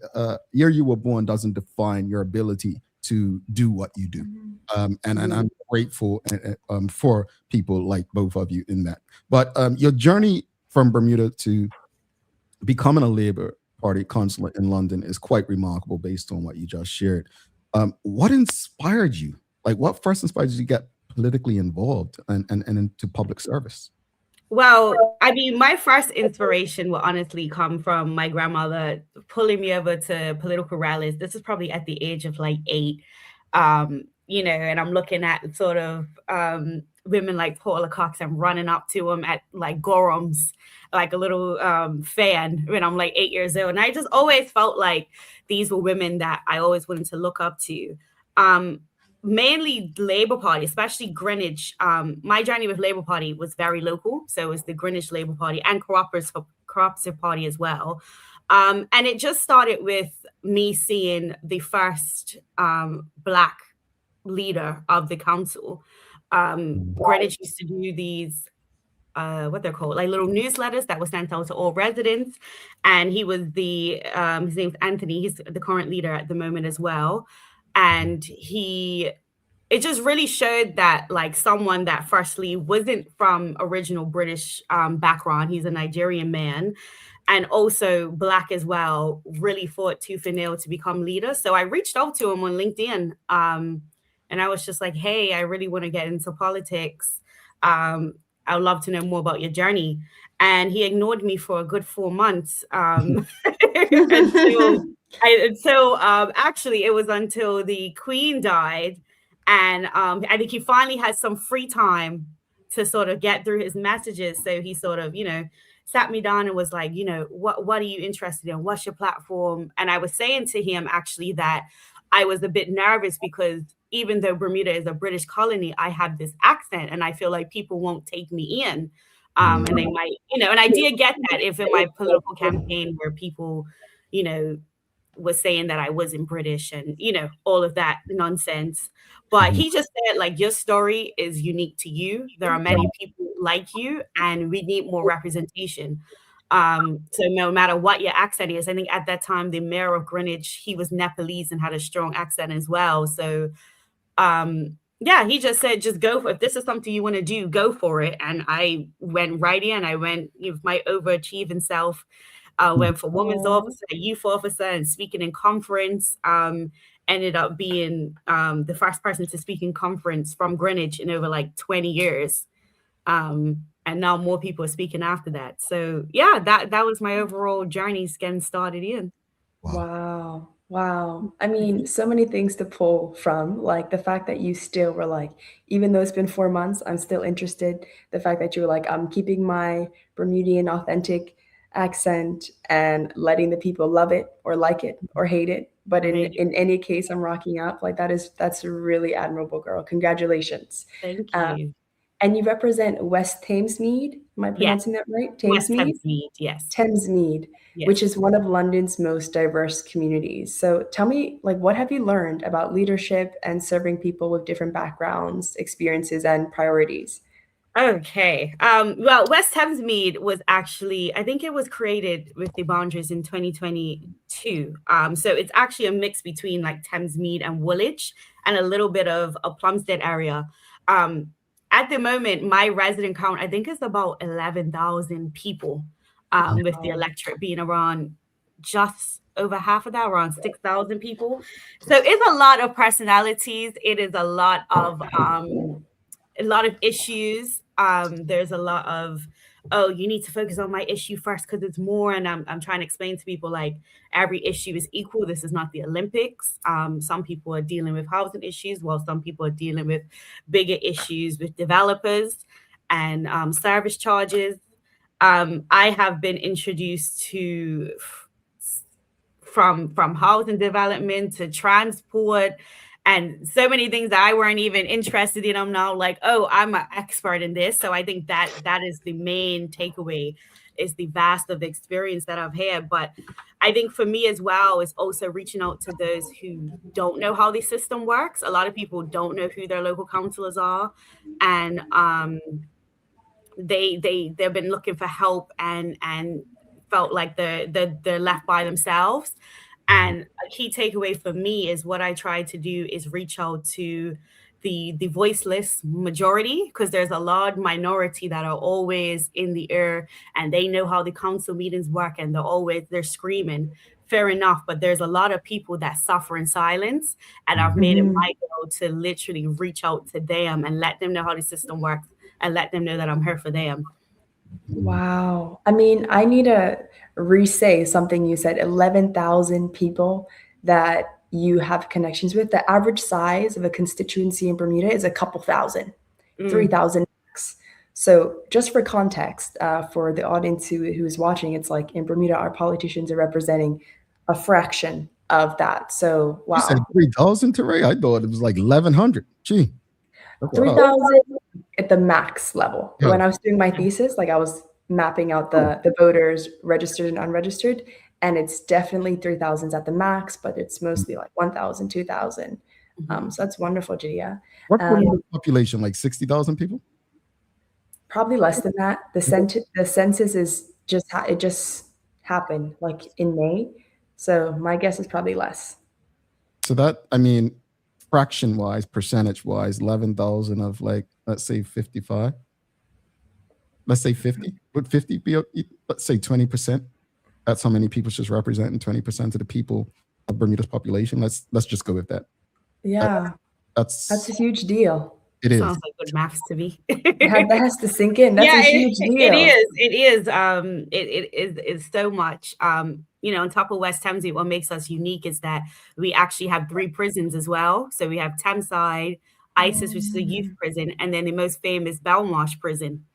year you were born doesn't define your ability to do what you do. And I'm grateful for people like both of you in that. But your journey from Bermuda to becoming a Labour Party councillor in London is quite remarkable based on what you just shared. What inspired you? Like, what first inspired you to get politically involved and into public service? Well, I mean, my first inspiration will honestly come from my grandmother pulling me over to political rallies. This is probably at the age of like 8. You know, and I'm looking at sort of women like Paula Cox and running up to them at like Gorham's, like a little fan when I'm like 8 years old. And I just always felt like these were women that I always wanted to look up to. Mainly Labour Party, especially Greenwich. My journey with Labour Party was very local. So it was the Greenwich Labour Party and Cooperative Party as well. And it just started with me seeing the first Black leader of the council. Greenwich used to do these what they're called, like little newsletters that were sent out to all residents. And he was his name's Anthony. He's the current leader at the moment as well. And it just really showed that like someone that firstly wasn't from original British background. He's a Nigerian man and also Black as well, really fought tooth and nail to become leader. So I reached out to him on LinkedIn and I was just like, hey, I really want to get into politics. I would love to know more about your journey. And he ignored me for a good 4 months. Actually, it was until the Queen died. And I think he finally had some free time to sort of get through his messages. So he sort of, sat me down and was like, what are you interested in? What's your platform? And I was saying to him actually that I was a bit nervous because even though Bermuda is a British colony, I have this accent and I feel like people won't take me in. And they might, and I did get that if in my political campaign where people, was saying that I wasn't British and, all of that nonsense. But he just said, like, your story is unique to you. There are many people like you and we need more representation. So no matter what your accent is, I think at that time, the mayor of Greenwich, he was Nepalese and had a strong accent as well. So he just said, just go for it. If this is something you want to do, go for it. And I went right in. I went with my overachieving self. I went for women's officer, youth officer, and speaking in conference. Ended up being the first person to speak in conference from Greenwich in over like 20 years. And now more people are speaking after that. So yeah, that was my overall journey getting started in. Wow. I mean, so many things to pull from, like the fact that you still were like, even though it's been 4 months, I'm still interested. The fact that you were like, I'm keeping my Bermudian authentic accent and letting the people love it or like it or hate it. But in any case, I'm rocking up. Like that's really admirable, girl. Congratulations. Thank you. And you represent West Thamesmead. Am I pronouncing that right? West Thamesmead, yes. Thamesmead, yes. Which is one of London's most diverse communities. So tell me, like, what have you learned about leadership and serving people with different backgrounds, experiences, and priorities? Okay. Well, West Thamesmead was actually, I think it was created with the boundaries in 2022. So it's actually a mix between like Thamesmead and Woolwich and a little bit of a Plumstead area. At the moment, my resident count, I think is about 11,000 people, with the electorate being around just over half of that, around 6,000 people. So it's a lot of personalities. It is a lot of issues. There's a lot of, you need to focus on my issue first because it's more. And I'm trying to explain to people like every issue is equal. This is not the Olympics. Some people are dealing with housing issues while some people are dealing with bigger issues with developers and service charges. I have been introduced to from housing development to transport and so many things that I weren't even interested in. I'm now like, oh, I'm an expert in this. So I think that is the main takeaway, is the vast of experience that I've had. But I think for me as well is also reaching out to those who don't know how the system works. A lot of people don't know who their local councillors are, and they've been looking for help and felt like they're left by themselves. And a key takeaway for me is what I try to do is reach out to the voiceless majority, because there's a large minority that are always in the air and they know how the council meetings work and they're screaming. Fair enough, but there's a lot of people that suffer in silence, and I've made it my goal to literally reach out to them and let them know how the system works and let them know that I'm here for them. Wow. I mean, I need to re-say something you said, 11,000 people that you have connections with. The average size of a constituency in Bermuda is a couple thousand, 3,000 max. So just for context, for the audience who is watching, it's like in Bermuda, our politicians are representing a fraction of that. So, wow. You said 3,000, Teray? I thought it was like 1,100. Gee. 3,000 at the max level. Yeah. When I was doing my thesis, like I was mapping out the voters registered and unregistered, and it's definitely 3,000s at the max, but it's mostly like 1,000, 2,000. So that's wonderful, Jahdia. What's the population, like 60,000 people? Probably less than that. The census is just happened like in May. So my guess is probably less. So that, I mean, fraction-wise, percentage-wise, 11,000 of like, let's say 55. Let's say 50. Would 50 be, let's say 20%? That's how many people just representing 20% of the people of Bermuda's population. Let's just go with that. Yeah. That's a huge deal. It is. Sounds like good maths to me. That has to sink in. That's a huge deal. It is. It's so much. You know, on top of West Thamesmead, what makes us unique is that we actually have 3 prisons as well. So we have Thameside, ISIS, which is a youth prison, and then the most famous Belmarsh prison.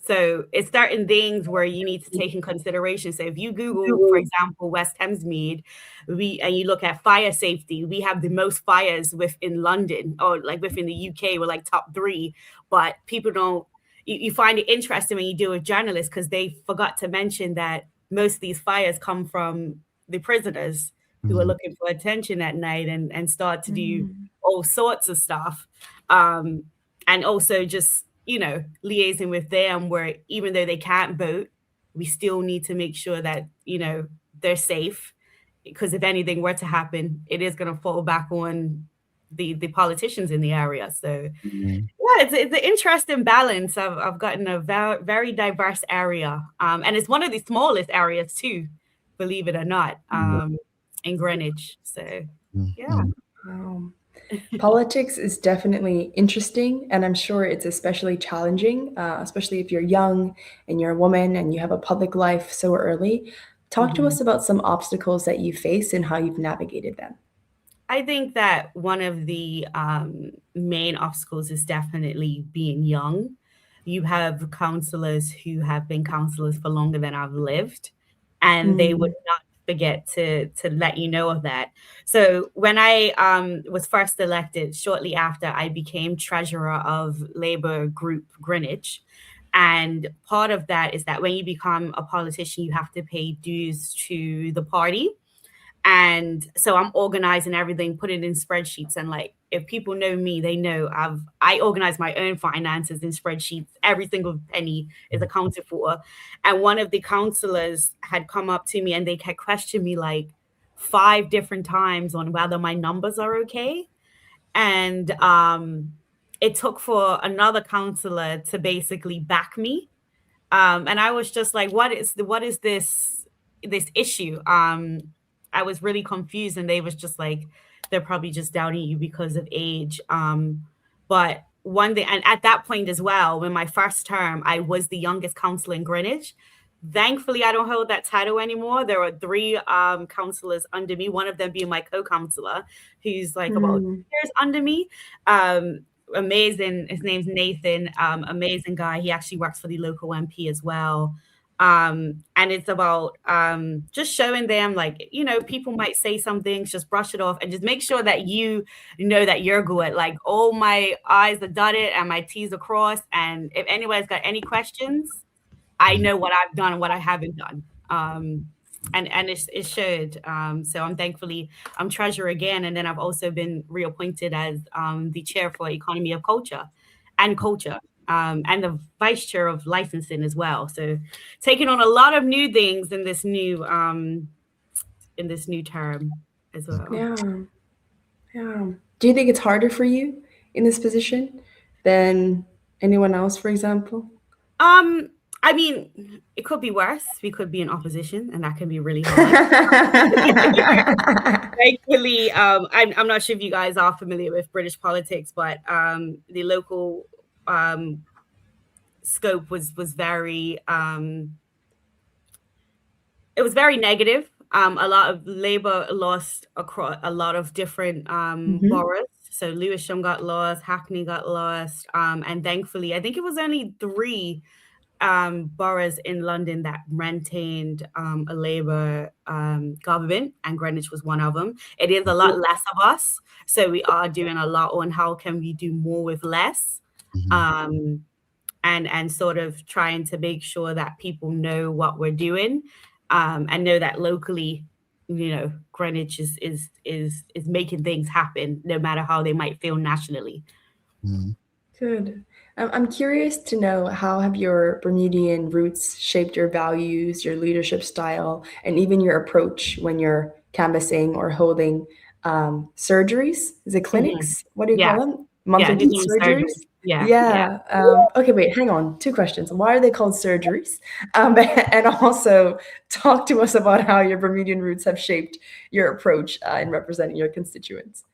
So it's certain things where you need to take in consideration. So if you Google, for example, West Thamesmead, and you look at fire safety, we have the most fires within London, or like within the UK, we're like top 3. But people don't. You find it interesting when you deal with journalists, because they forgot to mention that most of these fires come from the prisoners who are looking for attention at night and start to do all sorts of stuff, and also just, you know, liaising with them, where even though they can't vote, we still need to make sure that, you know, they're safe, because if anything were to happen, it is going to fall back on the politicians in the area. So yeah, it's an interesting balance. I've gotten a very diverse area, and it's one of the smallest areas too, believe it or not, in Greenwich. So yeah. Politics is definitely interesting, and I'm sure it's especially challenging, especially if you're young and you're a woman and you have a public life so early. Talk to us about some obstacles that you face and how you've navigated them. I think that one of the main obstacles is definitely being young. You have councillors who have been councillors for longer than I've lived, and they would not forget to let you know of that. So when I was first elected, shortly after, I became treasurer of Labour Group Greenwich. And part of that is that when you become a politician, you have to pay dues to the party. And so I'm organizing everything, putting it in spreadsheets. And like, if people know me, they know I organize my own finances in spreadsheets. Every single penny is accounted for. And one of the councillors had come up to me and they had questioned me like 5 different times on whether my numbers are okay. And it took for another councillor to basically back me. And I was just like, what is this issue? I was really confused, and they was just like, they're probably just doubting you because of age. But one thing, and at that point as well, when my first term, I was the youngest councillor in Greenwich. Thankfully, I don't hold that title anymore. There are 3 councillors under me, one of them being my co-councillor, who's like about 2 years under me. Amazing. His name's Nathan. Amazing guy. He actually works for the local MP as well. And it's about just showing them, like, you know, people might say some things, just brush it off and just make sure that you know that you're good. Like, all my I's are dotted and my T's are crossed. And if anybody's got any questions, I know what I've done and what I haven't done. And it showed. So I'm treasurer again, and then I've also been reappointed as the chair for economy of culture and culture, and the vice chair of licensing as well. So taking on a lot of new things in this new term as well. Yeah. Do you think it's harder for you in this position than anyone else, for example? I mean, it could be worse. We could be in opposition, and that can be really hard. Thankfully, I'm not sure if you guys are familiar with British politics, but the local scope was very it was very negative. A lot of Labour lost across a lot of different boroughs. So Lewisham got lost, Hackney got lost, and thankfully, I think it was only 3 boroughs in London that maintained a Labour government, and Greenwich was one of them. It is a lot less of us, so we are doing a lot on how can we do more with less, and sort of trying to make sure that people know what we're doing, and know that locally, Greenwich is making things happen, no matter how they might feel nationally. Good. I'm curious to know, how have your Bermudian roots shaped your values, your leadership style, and even your approach when you're canvassing or holding surgeries? Is it clinics? What do you call them? Monthly surgeries? Okay, wait, hang on. 2 questions. Why are they called surgeries? And also talk to us about how your Bermudian roots have shaped your approach in representing your constituents.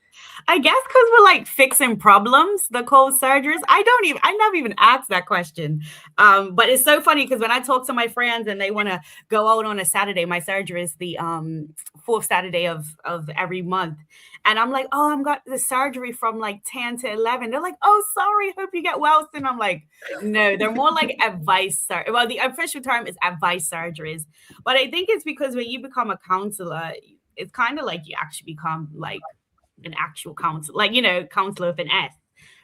I guess because we're like fixing problems, the cold surgeries. I never even asked that question. But it's so funny because when I talk to my friends and they want to go out on a Saturday, my surgery is the 4th Saturday of every month. And I'm like, oh, I've got the surgery from like 10 to 11. They're like, oh, sorry, hope you get well soon. I'm like, no, they're more like advice. Well, the official term is advice surgeries. But I think it's because when you become a councillor, it's kind of like you actually become like an actual council, like, counselor with an S,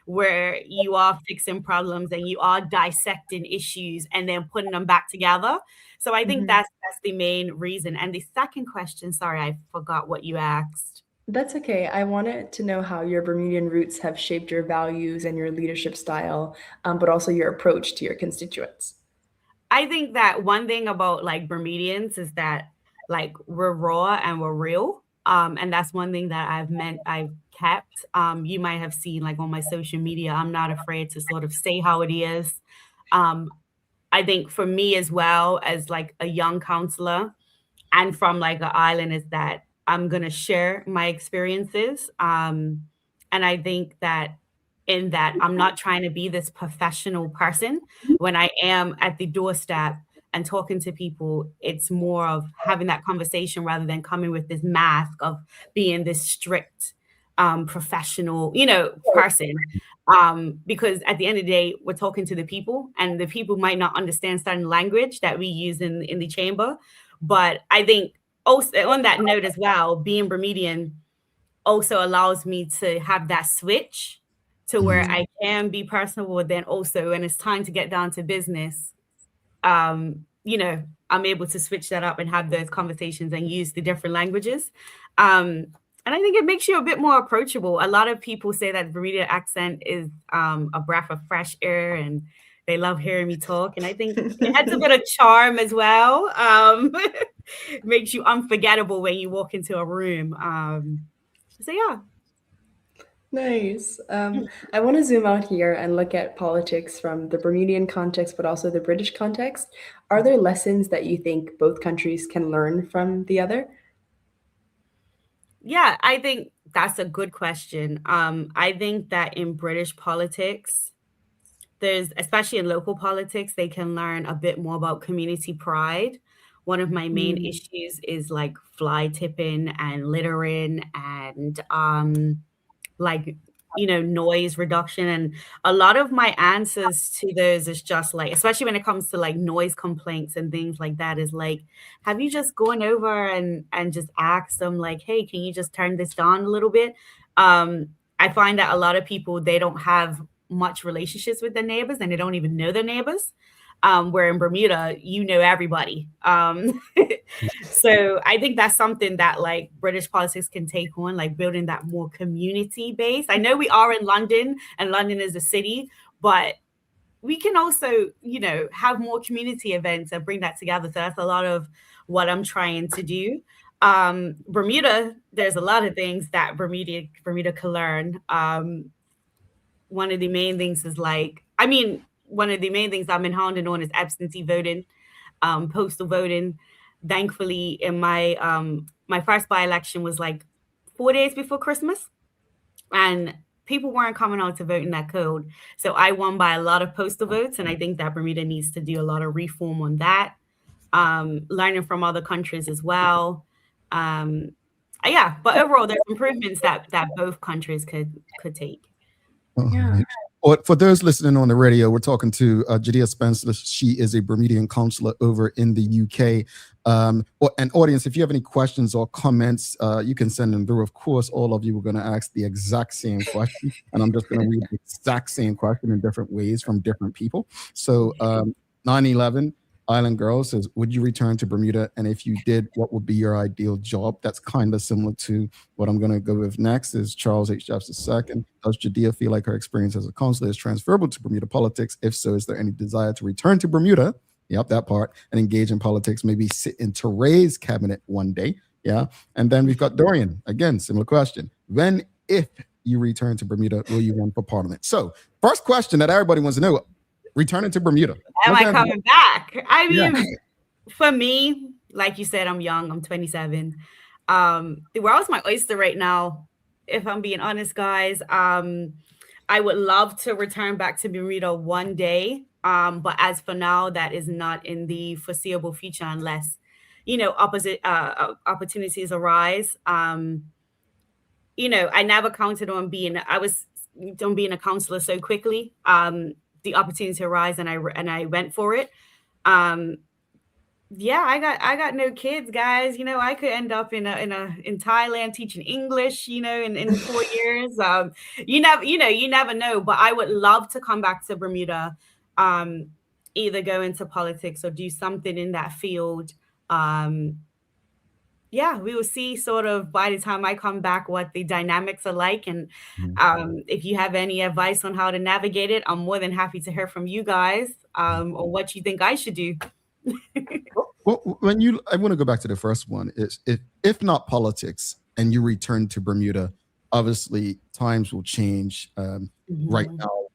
where you are fixing problems and you are dissecting issues and then putting them back together. So I think that's the main reason. And the second question, sorry, I forgot what you asked. That's okay. I wanted to know how your Bermudian roots have shaped your values and your leadership style, but also your approach to your constituents. I think that one thing about like Bermudians is that like we're raw and we're real. And that's one thing that I've kept. You might have seen like on my social media, I'm not afraid to sort of say how it is. I think for me as well as like a young councillor and from like an island is that I'm going to share my experiences. And I think that in that I'm not trying to be this professional person. When I am at the doorstep and talking to people, it's more of having that conversation rather than coming with this mask of being this strict professional, person. Because at the end of the day, we're talking to the people, and the people might not understand certain language that we use in the chamber. But I think also on that note as well, being Bermudian also allows me to have that switch to where I can be personable, but then also when it's time to get down to business, I'm able to switch that up and have those conversations and use the different languages. And I think it makes you a bit more approachable. A lot of people say that Bermudian accent is a breath of fresh air and they love hearing me talk. And I think it adds a bit of charm as well. It makes you unforgettable when you walk into a room. So yeah. Nice. I want to zoom out here and look at politics from the Bermudian context, but also the British context. Are there lessons that you think both countries can learn from the other? Yeah, I think that's a good question. I think that in British politics, especially in local politics, they can learn a bit more about community pride. One of my main issues is like fly tipping and littering and noise reduction. And a lot of my answers to those is just like, especially when it comes to like noise complaints and things like that, is like, have you just gone over and just asked them like, hey, can you just turn this down a little bit? I find that a lot of people, they don't have much relationships with their neighbors and they don't even know their neighbors. Where in Bermuda, you know everybody. So I think that's something that like British politics can take on, like building that more community base. I know we are in London, and London is a city, but we can also, you know, have more community events and bring that together. So that's a lot of what I'm trying to do. Bermuda, there's a lot of things that Bermuda can learn. One of the main things is one of the main things I've been hounding on is absentee voting, postal voting. Thankfully, in my my first by-election was like 4 days before Christmas, and people weren't coming out to vote in that code. So I won by a lot of postal votes, and I think that Bermuda needs to do a lot of reform on that. Learning from other countries as well. Yeah, but overall, there's improvements that both countries could take. Yeah. For those listening on the radio, we're talking to Jahdia Spencer. She is a Bermudian councillor over in the UK. And audience, if you have any questions or comments, you can send them through. Of course, all of you are going to ask the exact same question, and I'm just going to read the exact same question in different ways from different people. So 9/11 Island Girl says, would you return to Bermuda? And if you did, what would be your ideal job? That's kind of similar to what I'm going to go with next is Charles H. Jeffs II. Does Jahdia feel like her experience as a councillor is transferable to Bermuda politics? If so, is there any desire to return to Bermuda? Yep, that part. And engage in politics, maybe sit in Teray's cabinet one day. Yeah. And then we've got Dorian. Again, similar question. When, if you return to Bermuda, will you run for parliament? So first question that everybody wants to know, returning to Bermuda. Am I coming back? I mean, for me, like you said, I'm young. I'm 27. The world's my oyster right now. If I'm being honest, guys, I would love to return back to Bermuda one day. But as for now, that is not in the foreseeable future unless, you know, opportunities arise. You know, I never counted on being a councillor so quickly. The opportunity arose and I went for it. Yeah, I got no kids, guys. You know, I could end up in Thailand teaching English, you know, in 4 years. You never know. But I would love to come back to Bermuda, either go into politics or do something in that field. Yeah, we will see sort of by the time I come back what the dynamics are like. And if you have any advice on how to navigate it, I'm more than happy to hear from you guys on what you think I should do. Well, I want to go back to the first one. Is if not politics and you return to Bermuda, obviously times will change. Right now,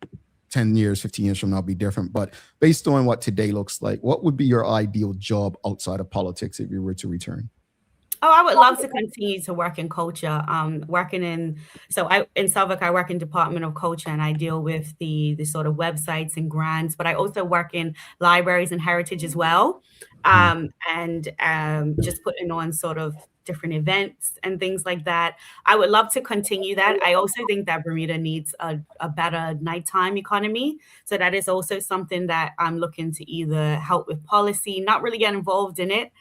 10 years, 15 years from now, be different. But based on what today looks like, what would be your ideal job outside of politics if you were to return? Oh, I would love to continue to work in culture. In Southwark, I work in Department of Culture, and I deal with the sort of websites and grants, but I also work in libraries and heritage as well. Just putting on sort of different events and things like that. I would love to continue that. I also think that Bermuda needs a better nighttime economy. So that is also something that I'm looking to either help with policy, not really get involved in it,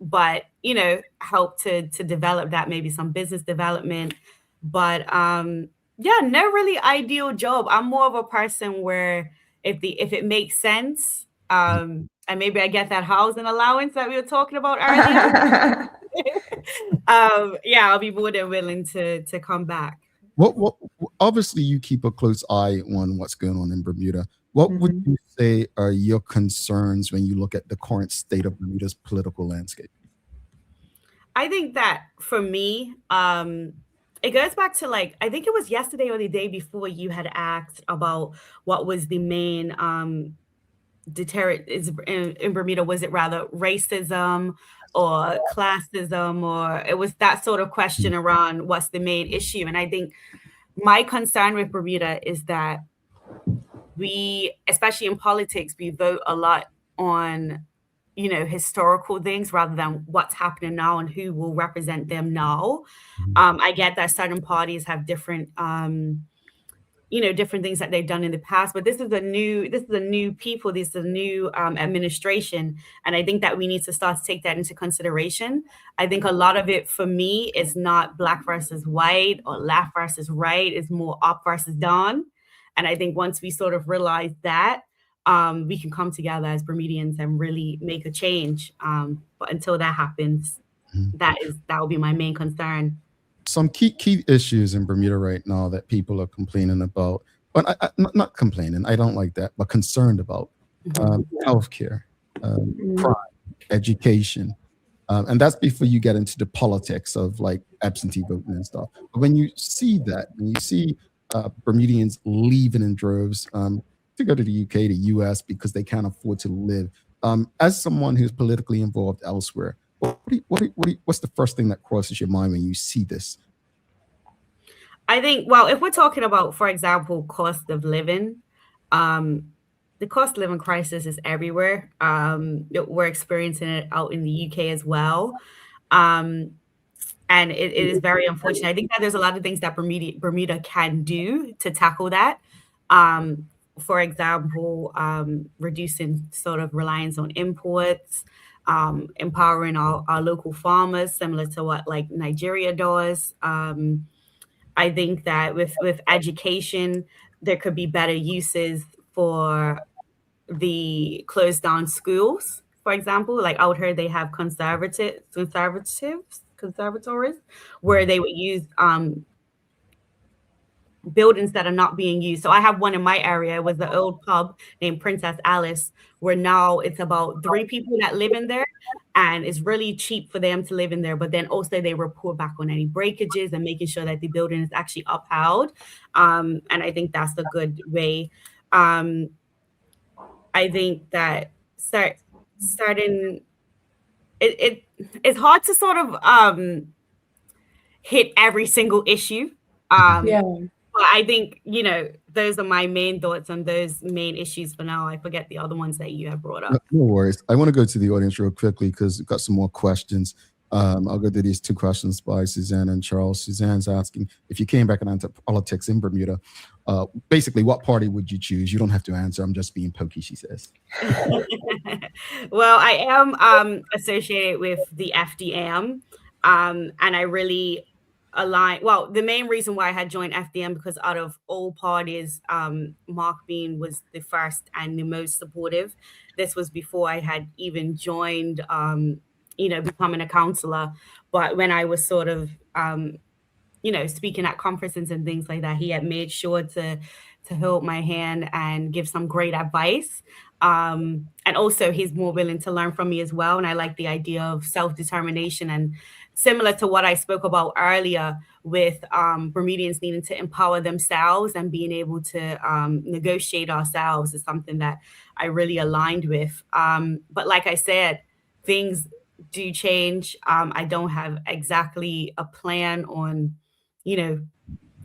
but, you know, help to develop that, maybe some business development. But yeah, no really ideal job. I'm more of a person where if it makes sense, and maybe I get that housing allowance that we were talking about earlier. Yeah, I'll be more than willing to come back. What obviously you keep a close eye on what's going on in Bermuda. What would you say are your concerns when you look at the current state of Bermuda's political landscape? I think that for me, it goes back to like, I think it was yesterday or the day before you had asked about what was the main deterrent in Bermuda. Was it rather racism or classism, or it was that sort of question around what's the main issue? And I think my concern with Bermuda is that we, especially in politics, we vote a lot on, you know, historical things rather than what's happening now and who will represent them now. I get that certain parties have different, different things that they've done in the past, but this is a new people, this is a new administration. And I think that we need to start to take that into consideration. I think a lot of it for me is not black versus white or left versus right, it's more up versus down. And I think once we sort of realize that, we can come together as Bermudians and really make a change. But until that happens, that will be my main concern. Some key issues in Bermuda right now that people are complaining about, but not complaining, I don't like that, but concerned about. Healthcare, crime, education. And that's before you get into the politics of like absentee voting and stuff. But when you see that, when you see Bermudians leaving in droves to go to the UK, the US, because they can't afford to live, as someone who's politically involved elsewhere, what's the first thing that crosses your mind when you see this? I think, well, if we're talking about, for example, cost of living, the cost of living crisis is everywhere. We're experiencing it out in the UK as well. And it is very unfortunate. I think that there's a lot of things that Bermuda can do to tackle that. For example, reducing sort of reliance on imports, empowering our local farmers, similar to what like Nigeria does. I think that with education, there could be better uses for the closed down schools, for example. Like out here, they have conservatories, where they would use buildings that are not being used. So I have one in my area. It was the old pub named Princess Alice, where now it's about 3 people that live in there, and it's really cheap for them to live in there. But then also they report back on any breakages and making sure that the building is actually upheld. And I think that's a good way. I think that starting it's hard to sort of hit every single issue. But I think, those are my main thoughts on those main issues for now. I forget the other ones that you have brought up. No worries. I want to go to the audience real quickly because we've got some more questions. I'll go through these 2 questions by Suzanne and Charles. Suzanne's asking, if you came back and entered politics in Bermuda, basically, what party would you choose? You don't have to answer. I'm just being pokey, she says. Well, I am associated with the FDM, and I really align. Well, the main reason why I had joined FDM, because out of all parties, Mark Bean was the first and the most supportive. This was before I had even joined, becoming a councillor. But when I was sort of, speaking at conferences and things like that, he had made sure to hold my hand and give some great advice. And also he's more willing to learn from me as well. And I like the idea of self-determination, and similar to what I spoke about earlier with Bermudians needing to empower themselves and being able to negotiate ourselves is something that I really aligned with. But like I said, things do change. I don't have exactly a plan on, even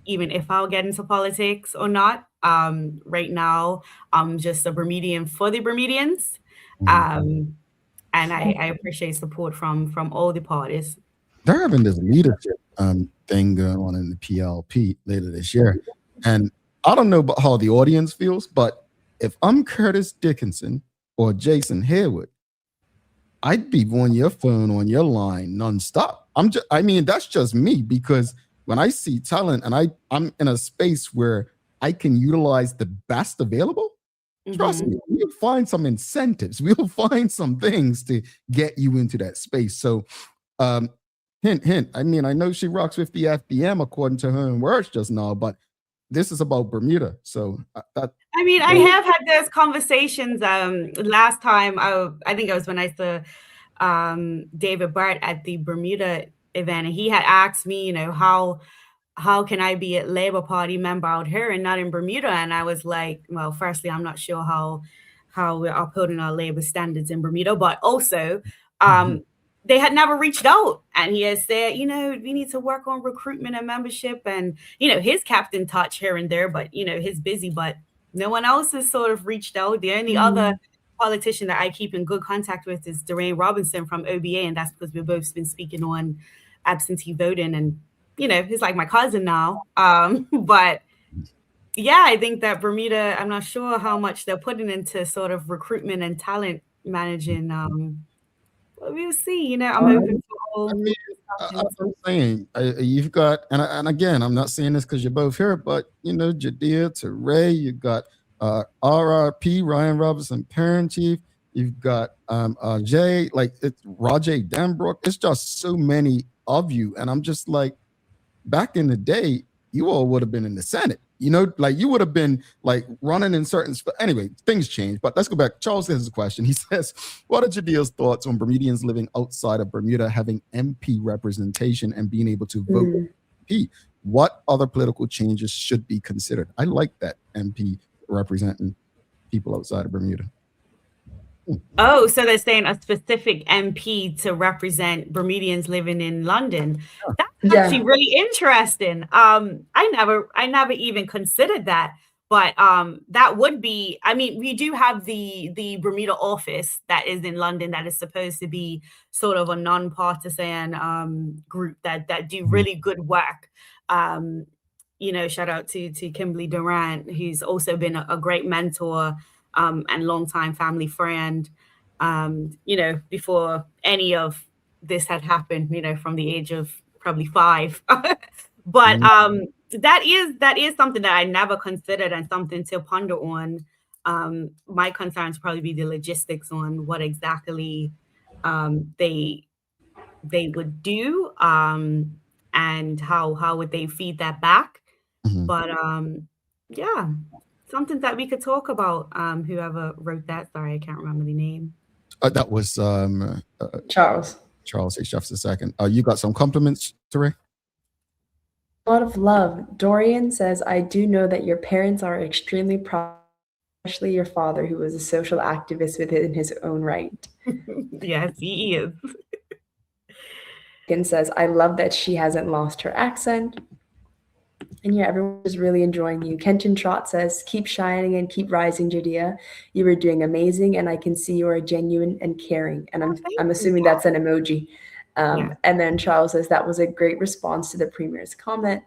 if I'll get into politics or not. Right now, I'm just a Bermudian for the Bermudians. And I appreciate support from all the parties. They're having this leadership thing going on in the PLP later this year. And I don't know about how the audience feels, but if I'm Curtis Dickinson or Jason Harewood, I'd be on your phone, on your line nonstop. That's just me, because when I see talent and I'm in a space where I can utilize the best available, trust me, we'll find some incentives. We'll find some things to get you into that space. So, hint. I know she rocks with the FDM according to her own words just now, but this is about Bermuda. So I have had those conversations. Last time, I think it was when I saw David Bart at the Bermuda event, and he had asked me, how can I be a Labour Party member out here and not in Bermuda? And I was like, well, firstly, I'm not sure how we're upholding our Labour standards in Bermuda, but also they had never reached out. And he has said, we need to work on recruitment and membership. And, he's kept in touch here and there, but, he's busy, but no one else has sort of reached out. The only other politician that I keep in good contact with is Dwayne Robinson from OBA. And that's because we've both been speaking on absentee voting, and, he's like my cousin now. But yeah, I think that Bermuda, I'm not sure how much they're putting into sort of recruitment and talent managing. We'll see. I'm open for all. I'm saying you've got, and again, I'm not saying this because you're both here, but Jahdia, to Ray, you've got RRP, Ryan Robinson, Parent Chief. You've got Jay, like it's Rajay Denbrook. It's just so many of you. And I'm just like, back in the day, you all would have been in the Senate. You know, like you would have been like running in certain. Anyway, things change. But let's go back. Charles has a question. He says, "What are Jahdia's thoughts on Bermudians living outside of Bermuda having MP representation and being able to vote MP? What other political changes should be considered?" I like that MP representing people outside of Bermuda. Oh, so they're saying a specific MP to represent Bermudians living in London. That's actually really interesting. I never even considered that, but that would be. I mean, we do have the Bermuda office that is in London that is supposed to be sort of a non-partisan group that do really good work. You know, shout out to Kimberly Durant, who's also been a great mentor. And longtime family friend, you know, before any of this had happened, you know, from the age of probably 5. But that is something that I never considered and something to ponder on. My concerns probably be the logistics on what exactly they would do and how would they feed that back. But yeah. Something that we could talk about. Whoever wrote that, sorry, I can't remember the name. That was Charles. Charles H. Jefferson II. You got some compliments, Teray? A lot of love. Dorian says, "I do know that your parents are extremely proud, especially your father, who was a social activist within his own right." Yes, he is. And says, "I love that she hasn't lost her accent." And yeah, everyone is really enjoying you. Kenton Trot says, "Keep shining and keep rising, Jahdia. You are doing amazing, and I can see you are genuine and caring." And I'm assuming that's an emoji. And then Charles says, "That was a great response to the Premier's comment."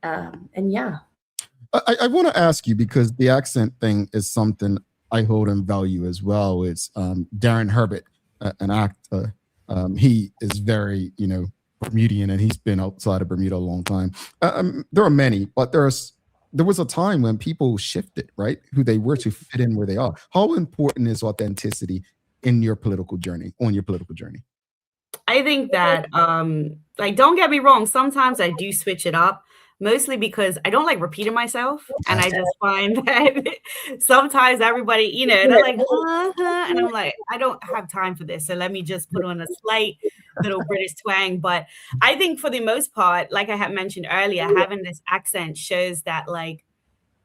And yeah. I want to ask you, because the accent thing is something I hold in value as well. It's Darren Herbert, an actor. He is very, you know, Bermudian, and he's been outside of Bermuda a long time. There are many, but there was a time when people shifted, right? Who they were to fit in where they are. How important is authenticity in your political journey, on your political journey? I think that, like, don't get me wrong, sometimes I do switch it up, mostly because I don't like repeating myself. And I just find that sometimes everybody, you know, they're like, and I'm like, I don't have time for this. So let me just put on a slight little British twang. But I think for the most part, like I had mentioned earlier, having this accent shows that, like,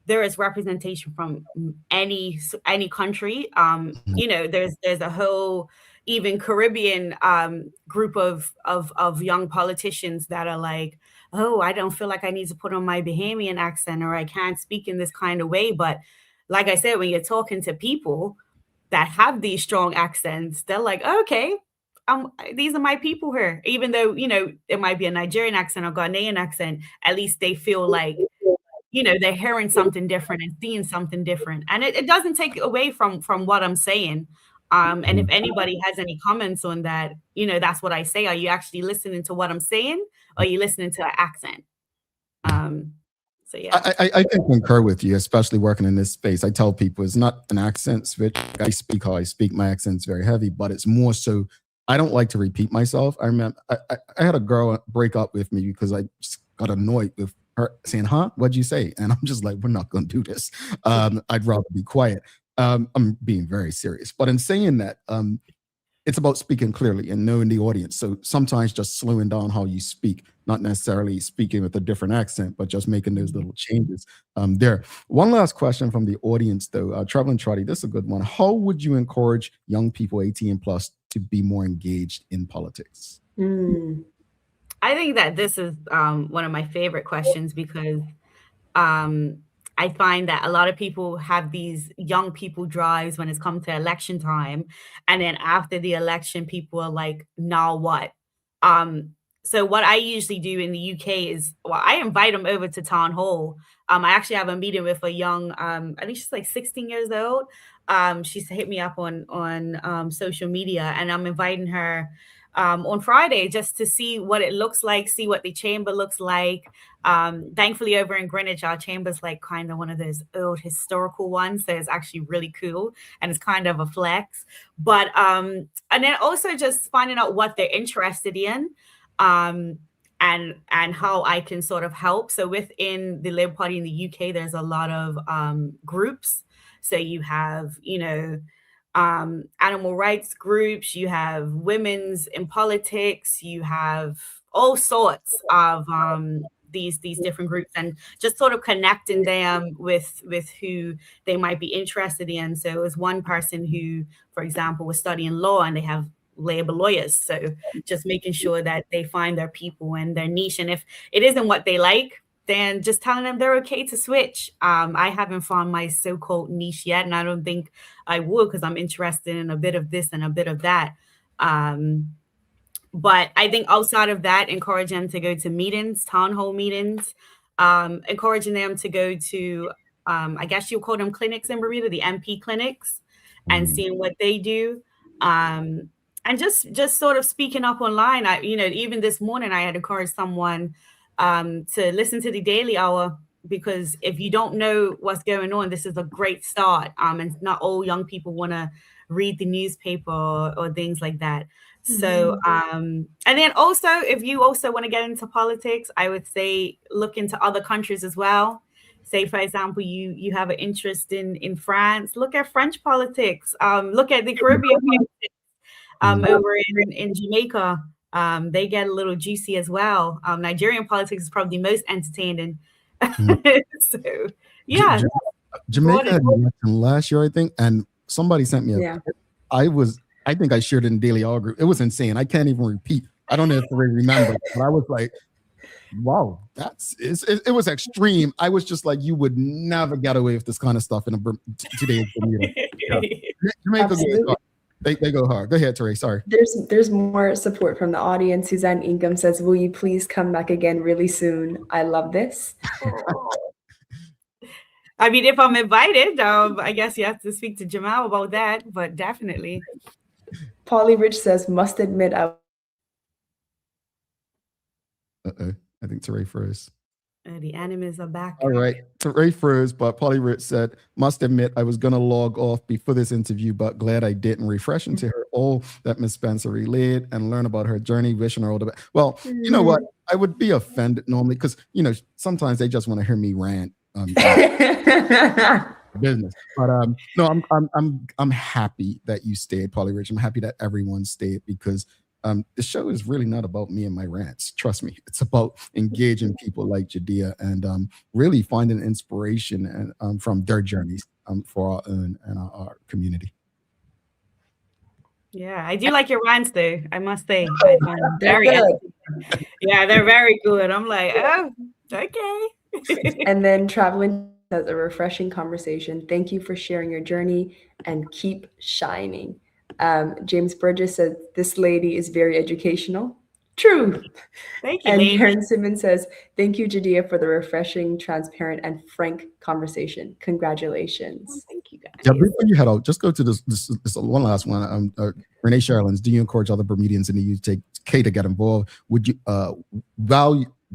there is representation from any country. You know, there's a whole even Caribbean group of young politicians that are like, "Oh, I don't feel like I need to put on my Bahamian accent, or I can't speak in this kind of way." But like I said, when you're talking to people that have these strong accents, they're like, "Okay, these are my people here." Even though, you know, it might be a Nigerian accent or Ghanaian accent, at least they feel like, you know, they're hearing something different and seeing something different. And it doesn't take away from what I'm saying. And if anybody has any comments on that, you know, that's what I say. Are you actually listening to what I'm saying, or are you listening to an accent? So yeah, I can concur with you, especially working in this space. I tell people it's not an accent switch. I speak how I speak. My accent's very heavy, but it's more so I don't like to repeat myself. I remember I had a girl break up with me because I just got annoyed with her saying, "Huh? What'd you say?" And I'm just like, "We're not going to do this. I'd rather be quiet." I'm being very serious, but in saying that, it's about speaking clearly and knowing the audience. So sometimes just slowing down how you speak, not necessarily speaking with a different accent, but just making those little changes there. One last question from the audience, though. Traveling Trotty, this is a good one. How would you encourage young people 18 plus to be more engaged in politics? I think that this is one of my favorite questions, because I find that a lot of people have these young people drives when it's come to election time. And then after the election, people are like, "Now what?" So what I usually do in the UK is, well, I invite them over to town hall. I actually have a meeting with a young, I think she's like 16 years old. She's hit me up on social media, and I'm inviting her on Friday just to see what it looks like, see what the chamber looks like. Thankfully, over in Greenwich, our chamber's like kind of one of those old historical ones, so it's actually really cool and it's kind of a flex. But and then also just finding out what they're interested in, and how I can sort of help. So within the Labour Party in the UK, there's a lot of groups. So you have, animal rights groups, you have women's in politics, you have all sorts of these different groups, and just sort of connecting them with who they might be interested in. So it was one person who, for example, was studying law, and they have Labour lawyers. So just making sure that they find their people and their niche. And if it isn't what they like, then just telling them they're okay to switch. I haven't found my so-called niche yet, and I don't think I will, because I'm interested in a bit of this and a bit of that. But I think outside of that, encouraging them to go to meetings, town hall meetings, encouraging them to go to, I guess you'll call them clinics in Bermuda, the MP clinics, and seeing what they do. And just sort of speaking up online. Even this morning, I had encouraged someone to listen to the Daily Hour, because if you don't know what's going on, this is a great start. And not all young people want to read the newspaper or things like that. So, and then also, if you also want to get into politics, I would say look into other countries as well. Say, for example, you have an interest in France, look at French politics, look at the Caribbean politics, over in Jamaica. They get a little juicy as well. Nigerian politics is probably the most entertaining. So, yeah. Jamaica had an election last year, I think, and somebody sent me a I think I shared it in Daily Hour group. It was insane. I can't even repeat. I don't know if I remember, but I was like, wow, it was extreme. I was just like, you would never get away with this kind of stuff in today's Bermuda. Jamaica goes hard. They go hard. Go ahead, Teray. Sorry. There's more support from the audience. Suzanne Ingham says, will you please come back again really soon? I love this. I mean, if I'm invited, I guess you have to speak to Jamal about that, but definitely. Polly Rich says, must admit I think Teray froze. The animals are back. All right. Teray froze, but Polly Rich said, must admit I was going to log off before this interview, but glad I didn't. Refreshing to her all that Miss Spencer relayed and learn about her journey, wishing her all the best. Well, you know what? I would be offended normally because, sometimes they just want to hear me rant. Business, but no, I'm happy that you stayed, Polly Rich. I'm happy that everyone stayed, because the show is really not about me and my rants. Trust me, it's about engaging people like Jahdia and really finding inspiration and from their journeys for our own and our community. Yeah, I do like your rants, though. I must say, I find them very yeah, they're very good. I'm like, oh, okay. And then traveling. That's a refreshing conversation. Thank you for sharing your journey and keep shining. James Burgess said, this lady is very educational. True. Thank you. And Karen Simmons says, thank you, Jahdia, for the refreshing, transparent, and frank conversation. Congratulations. Oh, thank you, guys. Yeah, before you head out, just go to this one last one. Renee Sherlins, do you encourage other Bermudians in the UK to get involved? Would you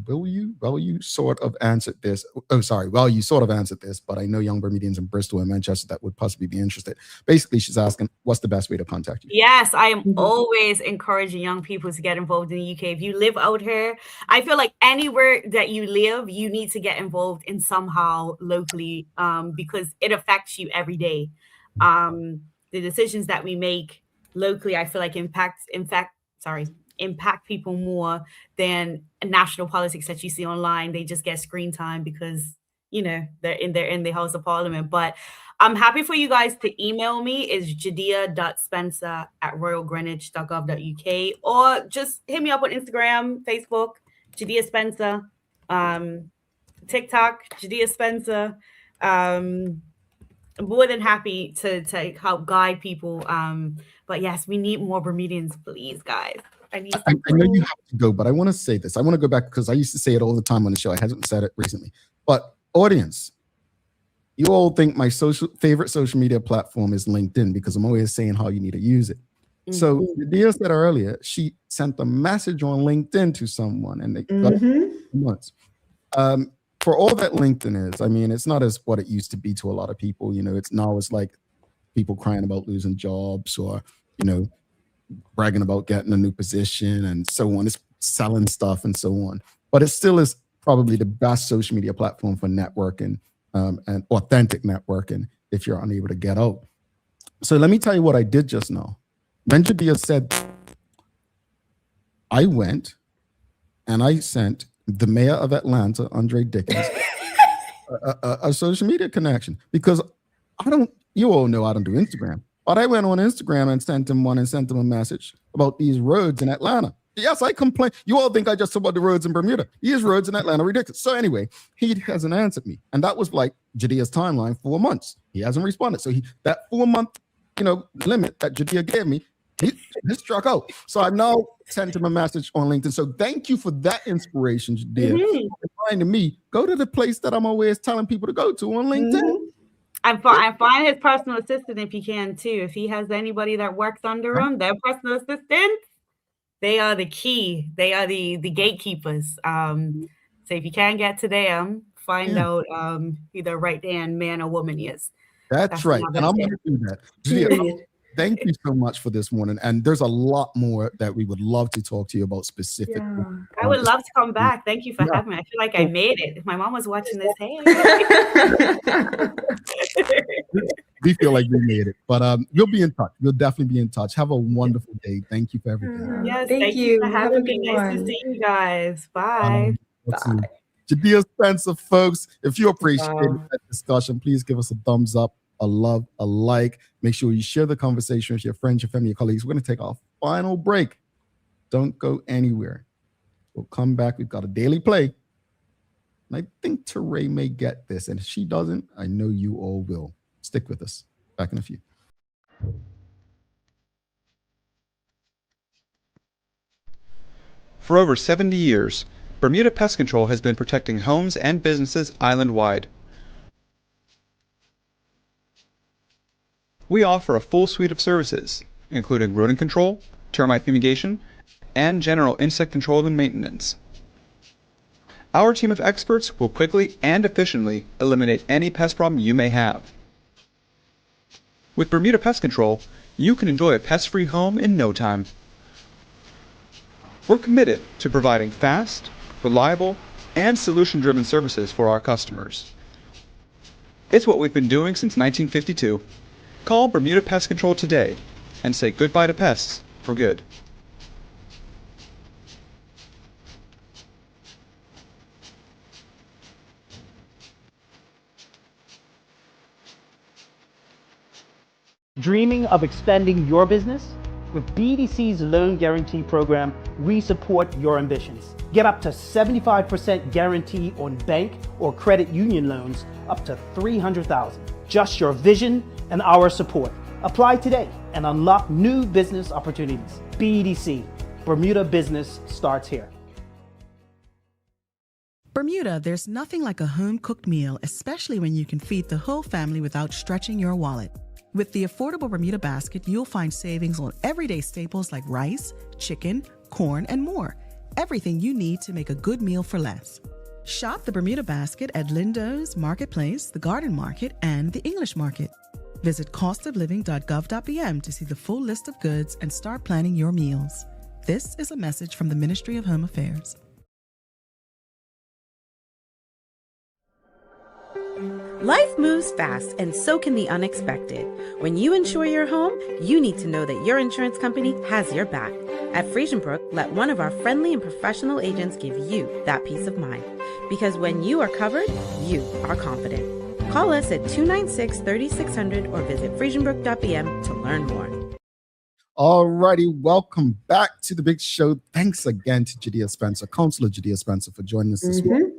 Will you sort of answered this? Oh, sorry. Well, you sort of answered this, but I know young Bermudians in Bristol and Manchester that would possibly be interested. Basically, she's asking, what's the best way to contact you? Yes, I am always encouraging young people to get involved in the UK. If you live out here, I feel like anywhere that you live, you need to get involved in somehow locally, because it affects you every day. The decisions that we make locally, I feel like impact people more than national politics that you see online. They just get screen time because they're in the House of Parliament. But I'm happy for you guys to email me. It's jahdia.spencer@royalgreenwich.gov.uk, or just hit me up on Instagram, Facebook, Jahdia Spencer, TikTok, Jahdia Spencer. I'm more than happy to help guide people. But yes, we need more Bermudians, please, guys. I know you have to go, but I want to say this. I want to go back because I used to say it all the time on the show. I haven't said it recently. But audience, you all think my favorite social media platform is LinkedIn because I'm always saying how you need to use it. So Jahdia said earlier, she sent a message on LinkedIn to someone and they got months. For all that LinkedIn is, I mean, it's not as what it used to be to a lot of people. You know, it's like people crying about losing jobs or, you know, bragging about getting a new position and so on. It's selling stuff and so on. But it still is probably the best social media platform for networking and authentic networking if you're unable to get out. So let me tell you what I did just now. When Jahdia said, I went and I sent the mayor of Atlanta, Andre Dickens, a social media connection because you all know I don't do Instagram, but I went on Instagram and sent him a message about these roads in Atlanta. Yes, I complain. You all think I just talk about the roads in Bermuda. These roads in Atlanta are ridiculous. So anyway, he hasn't answered me. And that was like Jahdia's timeline, 4 months. He hasn't responded. So that 4 month, limit that Jahdia gave me, he struck out. So I've now sent him a message on LinkedIn. So thank you for that inspiration, Jahdia. Reminding me, go to the place that I'm always telling people to go to on LinkedIn. I find his personal assistant if he can too. If he has anybody that works under him, their personal assistant, they are the key. They are the gatekeepers. So if you can get to them, find out either right hand man or woman he is. That's right. And I'm going to do that. Jahdia, thank you so much for this morning. And there's a lot more that we would love to talk to you about specifically. I would love to come back. Thank you for having me. I feel like I made it. If my mom was watching this, hey. We feel like we made it. But we'll be in touch. We'll definitely be in touch. Have a wonderful day. Thank you for everything. Yes, thank you for having me. Nice to see you guys. Bye. Bye. Jahdia Spencer, folks, if you appreciate that discussion, please give us a thumbs up, a love, a like. Make sure you share the conversation with your friends, your family, your colleagues. We're going to take our final break. Don't go anywhere. We'll come back. We've got a daily play. And I think Teray may get this. And if she doesn't, I know you all will. Stick with us. Back in a few. For over 70 years, Bermuda Pest Control has been protecting homes and businesses island-wide. We offer a full suite of services, including rodent control, termite fumigation, and general insect control and maintenance. Our team of experts will quickly and efficiently eliminate any pest problem you may have. With Bermuda Pest Control, you can enjoy a pest-free home in no time. We're committed to providing fast, reliable, and solution-driven services for our customers. It's what we've been doing since 1952. Call Bermuda Pest Control today and say goodbye to pests for good. Dreaming of expanding your business? With BDC's Loan Guarantee Program, we support your ambitions. Get up to 75% guarantee on bank or credit union loans up to $300,000. Just your vision and our support. Apply today and unlock new business opportunities. BDC, Bermuda Business starts here. Bermuda, there's nothing like a home-cooked meal, especially when you can feed the whole family without stretching your wallet. With the affordable Bermuda basket, you'll find savings on everyday staples like rice, chicken, corn, and more. Everything you need to make a good meal for less. Shop the Bermuda basket at Lindo's, Marketplace, the Garden Market, and the English Market. Visit costofliving.gov.bm to see the full list of goods and start planning your meals. This is a message from the Ministry of Home Affairs. Life moves fast, and so can the unexpected. When you insure your home, you need to know that your insurance company has your back. At Friesenbrook, let one of our friendly and professional agents give you that peace of mind. Because when you are covered, you are confident. Call us at 296-3600 or visit friesenbrook.bm to learn more. All righty, welcome back to the big show. Thanks again to Jahdia Spencer, Councillor Jahdia Spencer, for joining us this morning.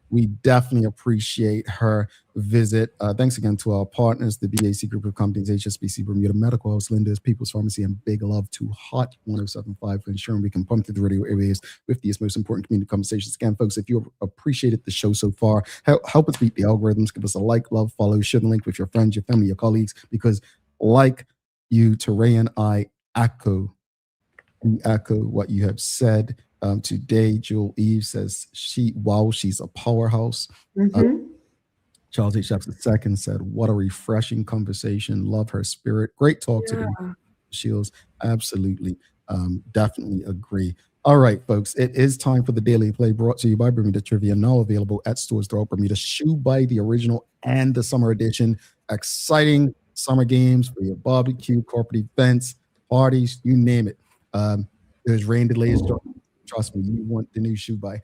We definitely appreciate her visit. Thanks again to our partners, the BAC Group of Companies, HSBC, Bermuda Medical House, Linda's, People's Pharmacy, and big love to Hot 107.5 for ensuring we can pump through the radio airwaves with these most important community conversations. Again, folks, if you appreciated the show so far, help us beat the algorithms. Give us a like, love, follow, share the link with your friends, your family, your colleagues, because like you, Teray and I, echo what you have said today. Jewel Eve says she's a powerhouse. Charles H. Jefferson II said, what a refreshing conversation. Love her spirit. Great talk today. Shields, absolutely. Definitely agree. All right, folks, it is time for the Daily Play, brought to you by Bermuda Trivia, now available at stores throughout Bermuda. Shoe by the original and the summer edition. Exciting summer games for your barbecue, corporate events, parties, you name it. There's rain delays. Trust me, you want the new shoe by.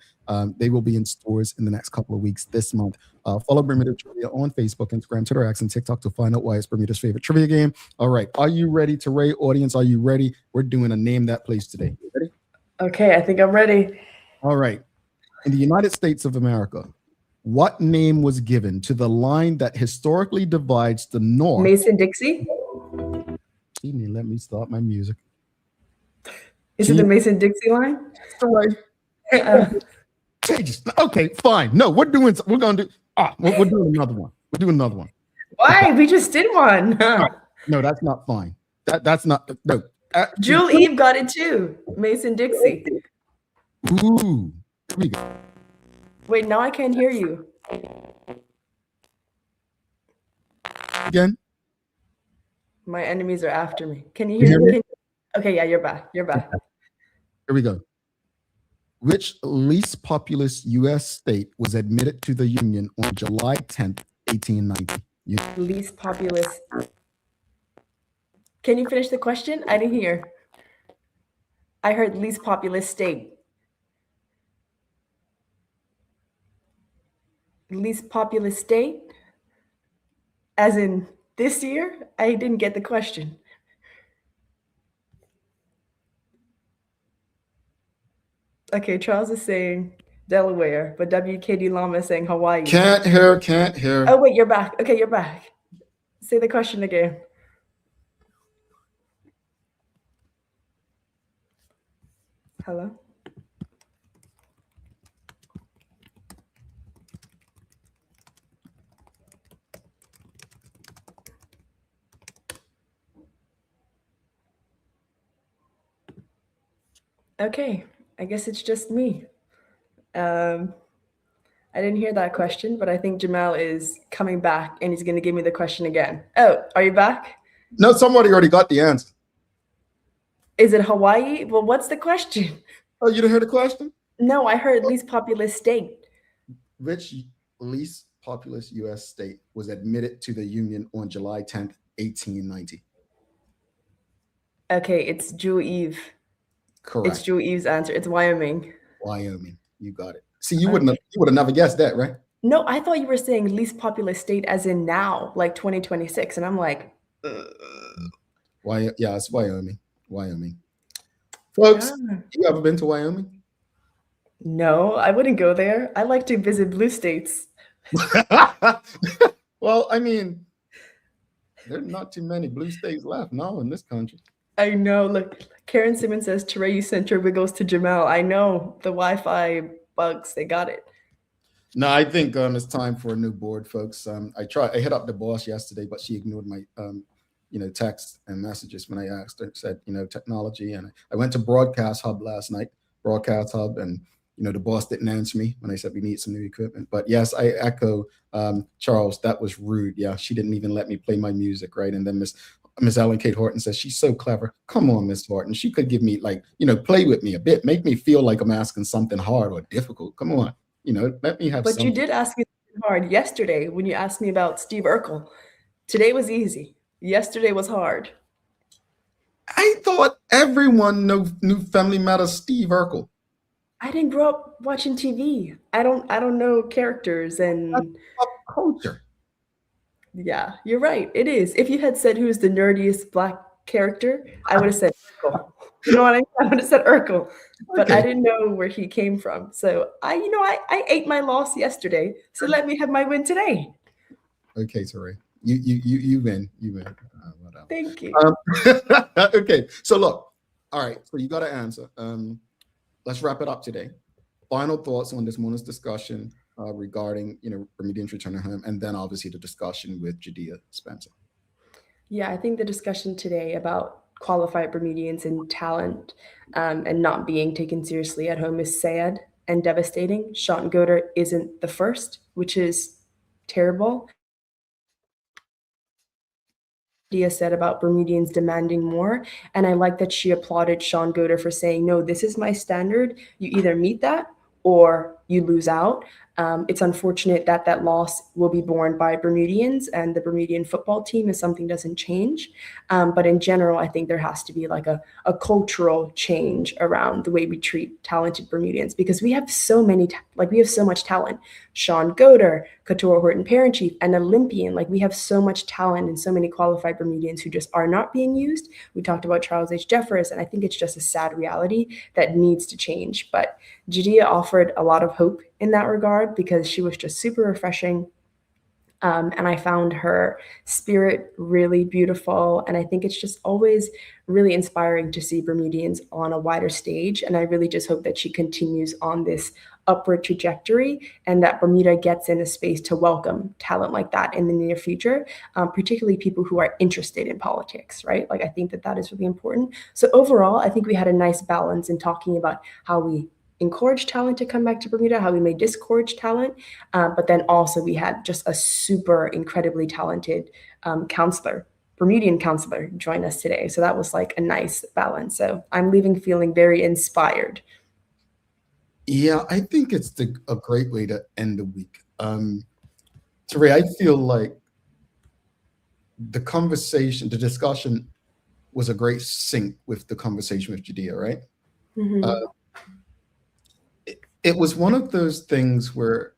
They will be in stores in the next couple of weeks this month. Follow Bermuda Trivia on Facebook, Instagram, Twitter, X, and TikTok to find out why it's Bermuda's favorite trivia game. All right, are you ready, Teray? Audience, are you ready? We're doing a Name That Place today. Ready? Okay, I think I'm ready. All right. In the United States of America, what name was given to the line that historically divides the North? Mason-Dixie? Let me start my music. Is it the Mason-Dixie line? Okay, fine. No, we're doing another one. We're doing another one. Why? We just did one. No, that's not fine. That's not no. Jewel Eve got it too. Mason-Dixie. Ooh, here we go. Wait, now I can't hear you. Again? My enemies are after me. Can you hear me? Okay, yeah, you're back. You're back. Here we go. Which least populous U.S. state was admitted to the Union on July 10th, 1890? Least populous. Can you finish the question? I didn't hear. I heard least populous state. Least populous state? As in this year? I didn't get the question. Okay, Charles is saying Delaware, but WKD Lama is saying Hawaii. Can't hear. Oh, wait, you're back. Okay, you're back. Say the question again. Hello? Okay, I guess it's just me. I didn't hear that question, but I think Jamal is coming back and he's going to give me the question again. Oh, are you back? No, somebody already got the answer. Is it Hawaii? Well, what's the question? Oh, you didn't hear the question? No, I heard least populous state. Which least populous U.S. state was admitted to the Union on July 10th, 1890? Okay, it's Jewel Eve. Correct. It's Jewel Eve's answer. It's Wyoming. Wyoming. You got it. See, you would have never guessed that, right? No, I thought you were saying least populous state as in now, like 2026. And I'm like, Yeah, it's Wyoming. Wyoming. Folks, you ever been to Wyoming? No, I wouldn't go there. I like to visit blue states. Well, I mean, there's not too many blue states left now in this country. I know. Look, Karen Simmons says, Teray, you sent your wiggles to Jamal. I know. The Wi-Fi bugs, they got it. No, I think it's time for a new board, folks. I hit up the boss yesterday, but she ignored my text and messages when I asked her. Said, technology. And I went to Broadcast Hub last night, and the boss didn't answer me when I said we need some new equipment. But yes, I echo Charles. That was rude. Yeah, she didn't even let me play my music, right? And then Miss Ellen Kate Horton says she's so clever. Come on, Miss Horton. She could give me play with me a bit, make me feel like I'm asking something hard or difficult. Come on, let me have. But something. you did ask me hard yesterday when you asked me about Steve Urkel. Today was easy. Yesterday was hard. I thought everyone knew Family Matters Steve Urkel. I didn't grow up watching TV. I don't know characters and pop culture. Yeah, you're right. It is. If you had said who's the nerdiest Black character, I would have said Urkel. You know what I mean? I would have said Urkel, but I didn't know where he came from. So I ate my loss yesterday. So let me have my win today. Okay, sorry. You win. You win. Whatever. Thank you. Okay. So look. All right. So you got to answer. Let's wrap it up today. Final thoughts on this morning's discussion regarding Bermudians returning home, and then obviously the discussion with Jahdia Spencer. Yeah, I think the discussion today about qualified Bermudians in talent and not being taken seriously at home is sad and devastating. Sean Goder isn't the first, which is terrible. Jahdia said about Bermudians demanding more, and I like that she applauded Sean Goder for saying, no, this is my standard. You either meet that or you lose out. It's unfortunate that that loss will be borne by Bermudians and the Bermudian football team if something doesn't change. But in general, I think there has to be like a cultural change around the way we treat talented Bermudians, because we have so many, we have so much talent. Sean Goder, Couture Horton Parent-Chief, an Olympian. Like, we have so much talent and so many qualified Bermudians who just are not being used. We talked about Charles H. Jeffers, and I think it's just a sad reality that needs to change. But Jahdia offered a lot of hope in that regard because she was just super refreshing. And I found her spirit really beautiful. And I think it's just always really inspiring to see Bermudians on a wider stage. And I really just hope that she continues on this upward trajectory and that Bermuda gets in a space to welcome talent like that in the near future, particularly people who are interested in politics, right? Like, I think that that is really important. So overall, I think we had a nice balance in talking about how we encourage talent to come back to Bermuda, how we may discourage talent, but then also we had just a super incredibly talented Bermudian councillor join us today. So that was like a nice balance. So I'm leaving feeling very inspired. Yeah, I think it's a great way to end the week. Teray, I feel like the discussion was a great sync with the conversation with Jahdia, right? Mm-hmm. It was one of those things where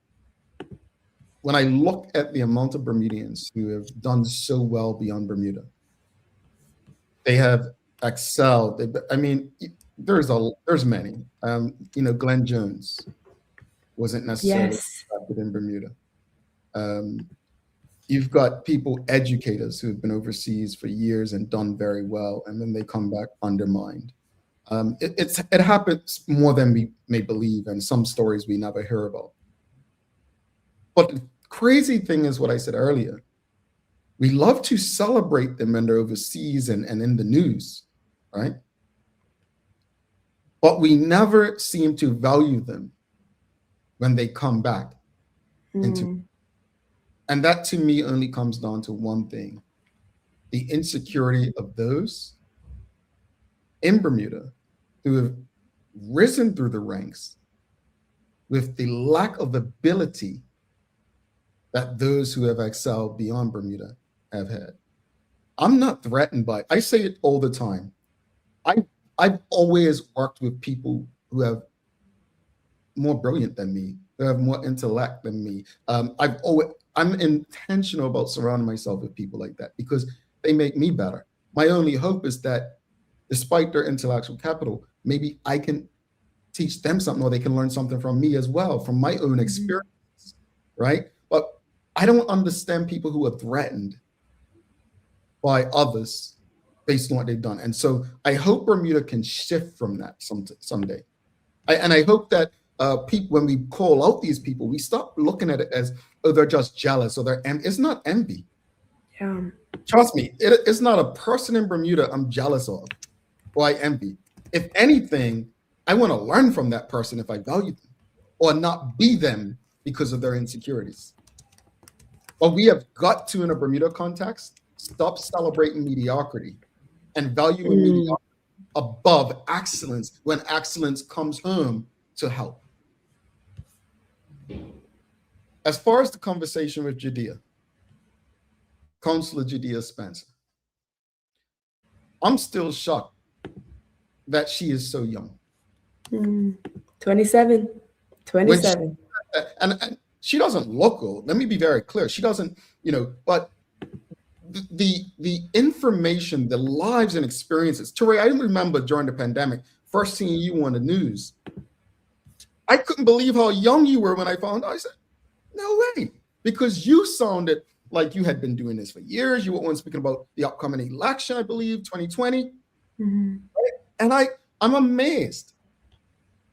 when I look at the amount of Bermudians who have done so well beyond Bermuda, they have excelled. There's many. Glenn Jones wasn't necessarily accepted in Bermuda. You've got educators who have been overseas for years and done very well, and then they come back undermined. It happens more than we may believe, and some stories we never hear about. But the crazy thing is what I said earlier. We love to celebrate them when they're overseas and in the news, right? But we never seem to value them when they come back. And that to me only comes down to one thing: the insecurity of those in Bermuda who have risen through the ranks with the lack of ability that those who have excelled beyond Bermuda have had. I'm not threatened by it. I say it all the time. I've always worked with people who have more brilliant than me, who have more intellect than me. I'm intentional about surrounding myself with people like that because they make me better. My only hope is that despite their intellectual capital, maybe I can teach them something, or they can learn something from me as well, from my own experience, right? But I don't understand people who are threatened by others based on what they've done. And so I hope Bermuda can shift from that someday. I hope that people, when we call out these people, we stop looking at it as, oh, they're just jealous, or it's not envy. Yeah. Trust me, it's not a person in Bermuda I'm jealous of or I envy. If anything, I want to learn from that person if I value them, or not be them because of their insecurities. But we have got to, in a Bermuda context, stop celebrating mediocrity and valuing mediocrity above excellence when excellence comes home to help. As far as the conversation with Jahdia, Councillor Jahdia Spencer, I'm still shocked that she is so young. 27. And she doesn't look old. Let me be very clear. She doesn't, but the information, the lives and experiences. Teray, I remember during the pandemic, first seeing you on the news. I couldn't believe how young you were when I found out. I said, no way. Because you sounded like you had been doing this for years. You were on speaking about the upcoming election, I believe, 2020. Right? And I'm amazed.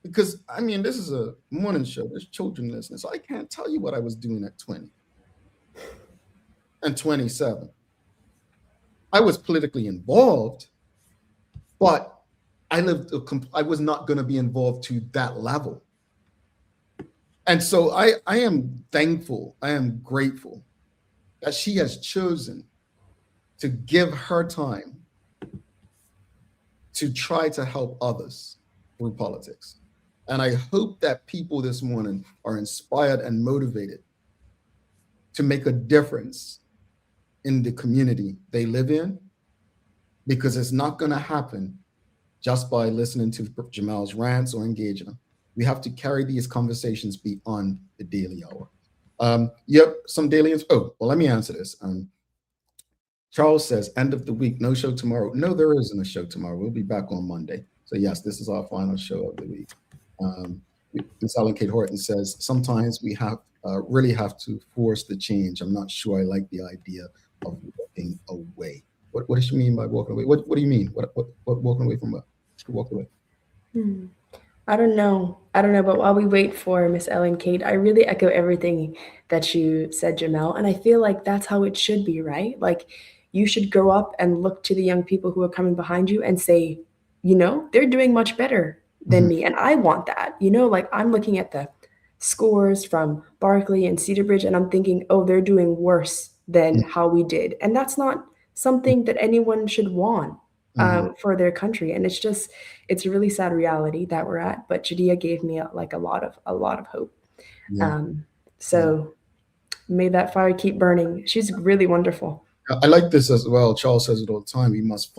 Because, this is a morning show. There's children listening. So I can't tell you what I was doing at 20 and 27. I was politically involved, But I was not going to be involved to that level. And so I am thankful, I am grateful that she has chosen to give her time to try to help others through politics. And I hope that people this morning are inspired and motivated to make a difference in the community they live in, because it's not going to happen just by listening to Jamal's rants or engaging them. We have to carry these conversations beyond the daily hour. Yep, some daily. Oh, well, let me answer this. Charles says, end of the week, no show tomorrow. No, there isn't a show tomorrow. We'll be back on Monday. So yes, this is our final show of the week. Ms. Ellen Kate Horton says, sometimes we really have to force the change. I'm not sure I like the idea of walking away. What does she mean by walking away? What do you mean? What walking away from what? Walk away. I don't know. But while we wait for Miss Ellen Kate, I really echo everything that you said, Jamel. And I feel like that's how it should be, right? Like, you should grow up and look to the young people who are coming behind you and say, you know, they're doing much better than me. And I want that. You know, like, I'm looking at the scores from Barclay and Cedarbridge, and I'm thinking, oh, they're doing worse than how we did. And that's not something that anyone should want for their country. And it's a really sad reality that we're at. But Jahdia gave me a lot of hope. Yeah. So may that fire keep burning. She's really wonderful. I like this as well. Charles says it all the time. We must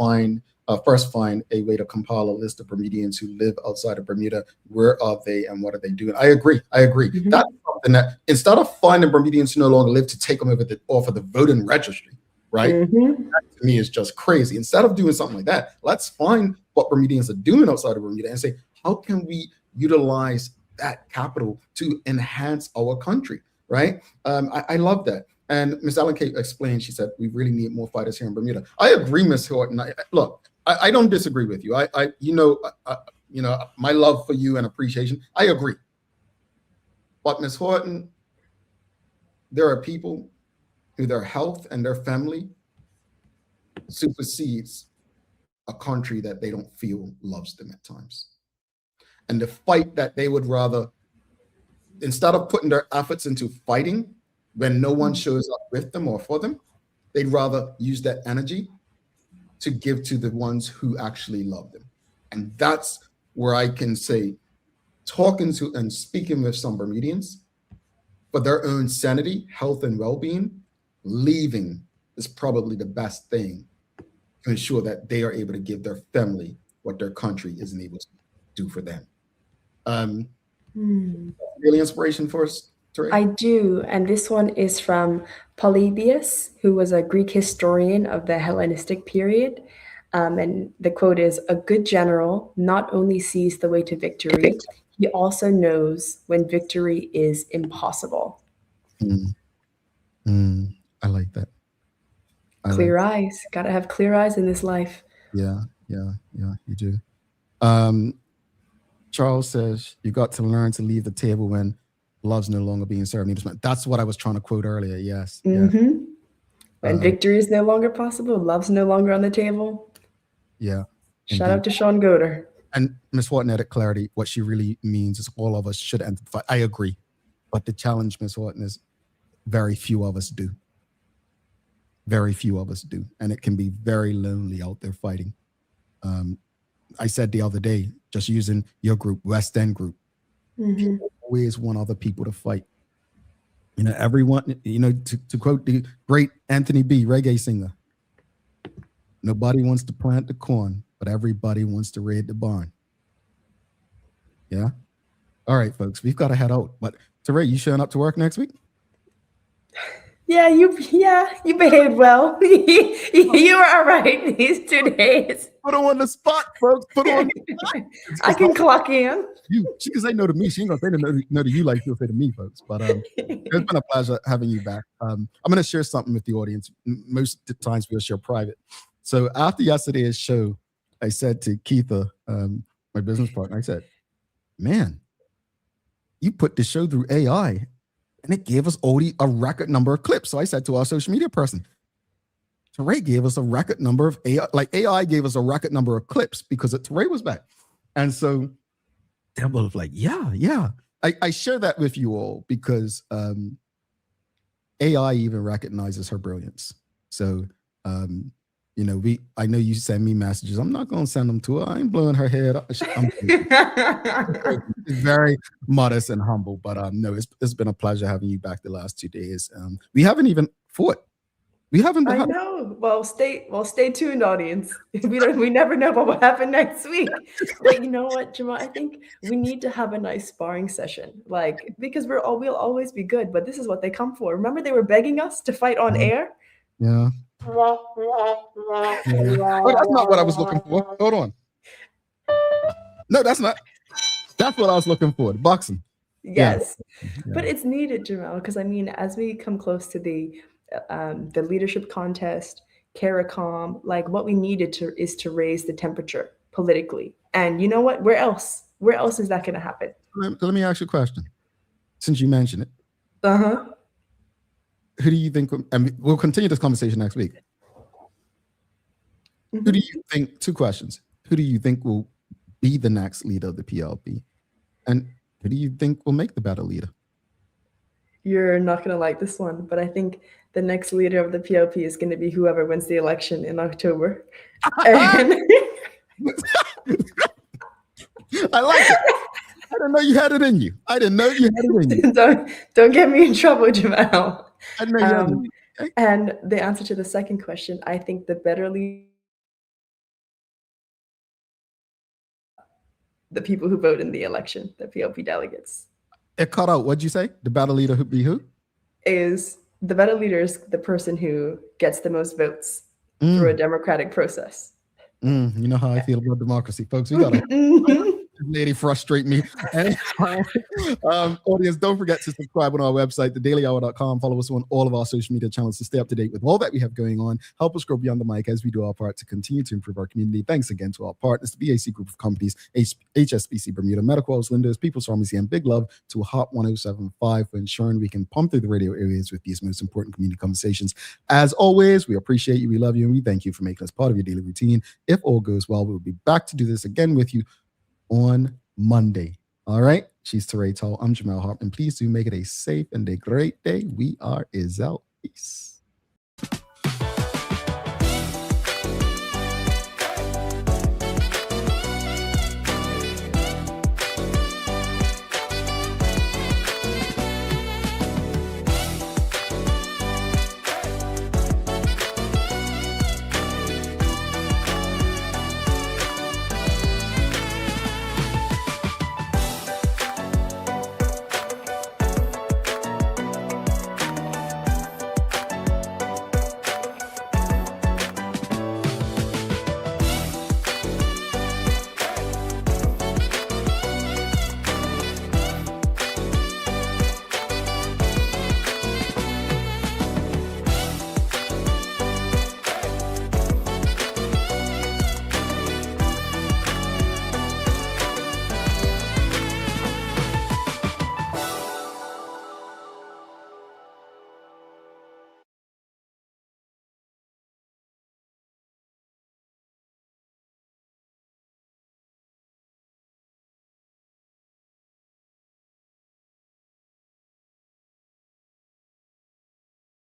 first find a way to compile a list of Bermudians who live outside of Bermuda. Where are they and what are they doing? I agree. That's something that, instead of finding Bermudians who no longer live, to take them off of the voting registry, right? That to me is just crazy. Instead of doing something like that, let's find what Bermudians are doing outside of Bermuda and say, how can we utilize that capital to enhance our country, right? I love that. And Ms. Ellen Kate explained, she said, we really need more fighters here in Bermuda. I agree, Ms. Horton. I don't disagree with you. My love for you and appreciation, I agree. But Ms. Horton, there are people who their health and their family supersedes a country that they don't feel loves them at times. And the fight that they would rather, instead of putting their efforts into fighting when no one shows up with them or for them, they'd rather use that energy to give to the ones who actually love them. And that's where I can say, talking to and speaking with some Bermudians for their own sanity, health, and well-being, leaving is probably the best thing to ensure that they are able to give their family what their country isn't able to do for them. Really inspiration for us, Terry? I do, and this one is from Polybius, who was a Greek historian of the Hellenistic period. And the quote is, "A good general not only sees the way to victory, he also knows when victory is impossible." I like that. Clear eyes. Got to have clear eyes in this life. Yeah, you do. Charles says, you got to learn to leave the table when love's no longer being served. That's what I was trying to quote earlier. Yes. When victory is no longer possible, love's no longer on the table. Yeah. Shout out to Sean Goder. And Ms. Horton added clarity. What she really means is all of us should enter the fight. I agree. But the challenge, Ms. Horton, is very few of us do. Very few of us do. And it can be very lonely out there fighting. I said the other day, just using your group, West End group, people always want other people to fight. Everyone, to quote the great Anthony B., reggae singer, nobody wants to plant the corn, but everybody wants to raid the barn. Yeah? All right, folks, we've got to head out. But Teray, you showing up to work next week? Yeah, you behaved well. You were all right these 2 days. Put her on the spot, folks. Put her on the spot. I can clock in. She can say no to me. She ain't gonna say no to you like she'll say to me, folks. But it's been a pleasure having you back. I'm gonna share something with the audience. Most of the times we'll share private. So after yesterday's show, I said to Keitha, my business partner, I said, "Man, you put the show through AI. And it gave us already a record number of clips." So I said to our social media person, Teray gave us a record number of AI, like AI gave us a record number of clips because Teray was back. And so they're both like, yeah. I share that with you all because AI even recognizes her brilliance. So, you know, I know you send me messages. I'm not going to send them to her. I ain't blowing her head up. She's very modest and humble, but no, it's been a pleasure having you back the last 2 days. We haven't even fought. We haven't. I know. Well, stay tuned, audience. We never know what will happen next week. But you know what, Jamal? I think we need to have a nice sparring session, like because we'll always be good. But this is what they come for. Remember, they were begging us to fight on air. Yeah. Oh, that's not what I was looking for. Hold on. No, that's not. That's what I was looking for. The boxing. Yes, yeah. But it's needed, Jamal, because I mean, as we come close to the leadership contest, CARICOM, like what we needed is to raise the temperature politically. And you know what? Where else is that going to happen? Let me ask you a question. Since you mentioned it. Uh-huh. Who do you think, and we'll continue this conversation next week. Who do you think, 2 questions. Who do you think will be the next leader of the PLP? And who do you think will make the better leader? You're not going to like this one, but I think the next leader of the PLP is going to be whoever wins the election in October. And I like it. I didn't know you had it in you. Don't get me in trouble, Jamal. I know you had it in you. And the answer to the second question, I think the better leader, the people who vote in the election, the PLP delegates. It cut out. What'd you say? The better leader would be who? Is the better leader is the person who gets the most votes through a democratic process. You know how I feel about democracy, folks. We gotta lady frustrate me. Audience, don't forget to subscribe on our website, thedailyhour.com. Follow us on all of our social media channels to stay up to date with all that we have going on. Help us grow beyond the mic as we do our part to continue to improve our community. Thanks again to our partners, the BAC Group of Companies, HSBC Bermuda, Medical House Lenders, People's Pharmacy, and big love to Hot 107.5 for ensuring we can pump through the radio areas with these most important community conversations. As always, we appreciate you, we love you, and we thank you for making us part of your daily routine. If all goes well, we'll be back to do this again with you on Monday. All right. She's Teray Tall. I'm Jamal Hartman. Please do make it a safe and a great day. We are out. Peace.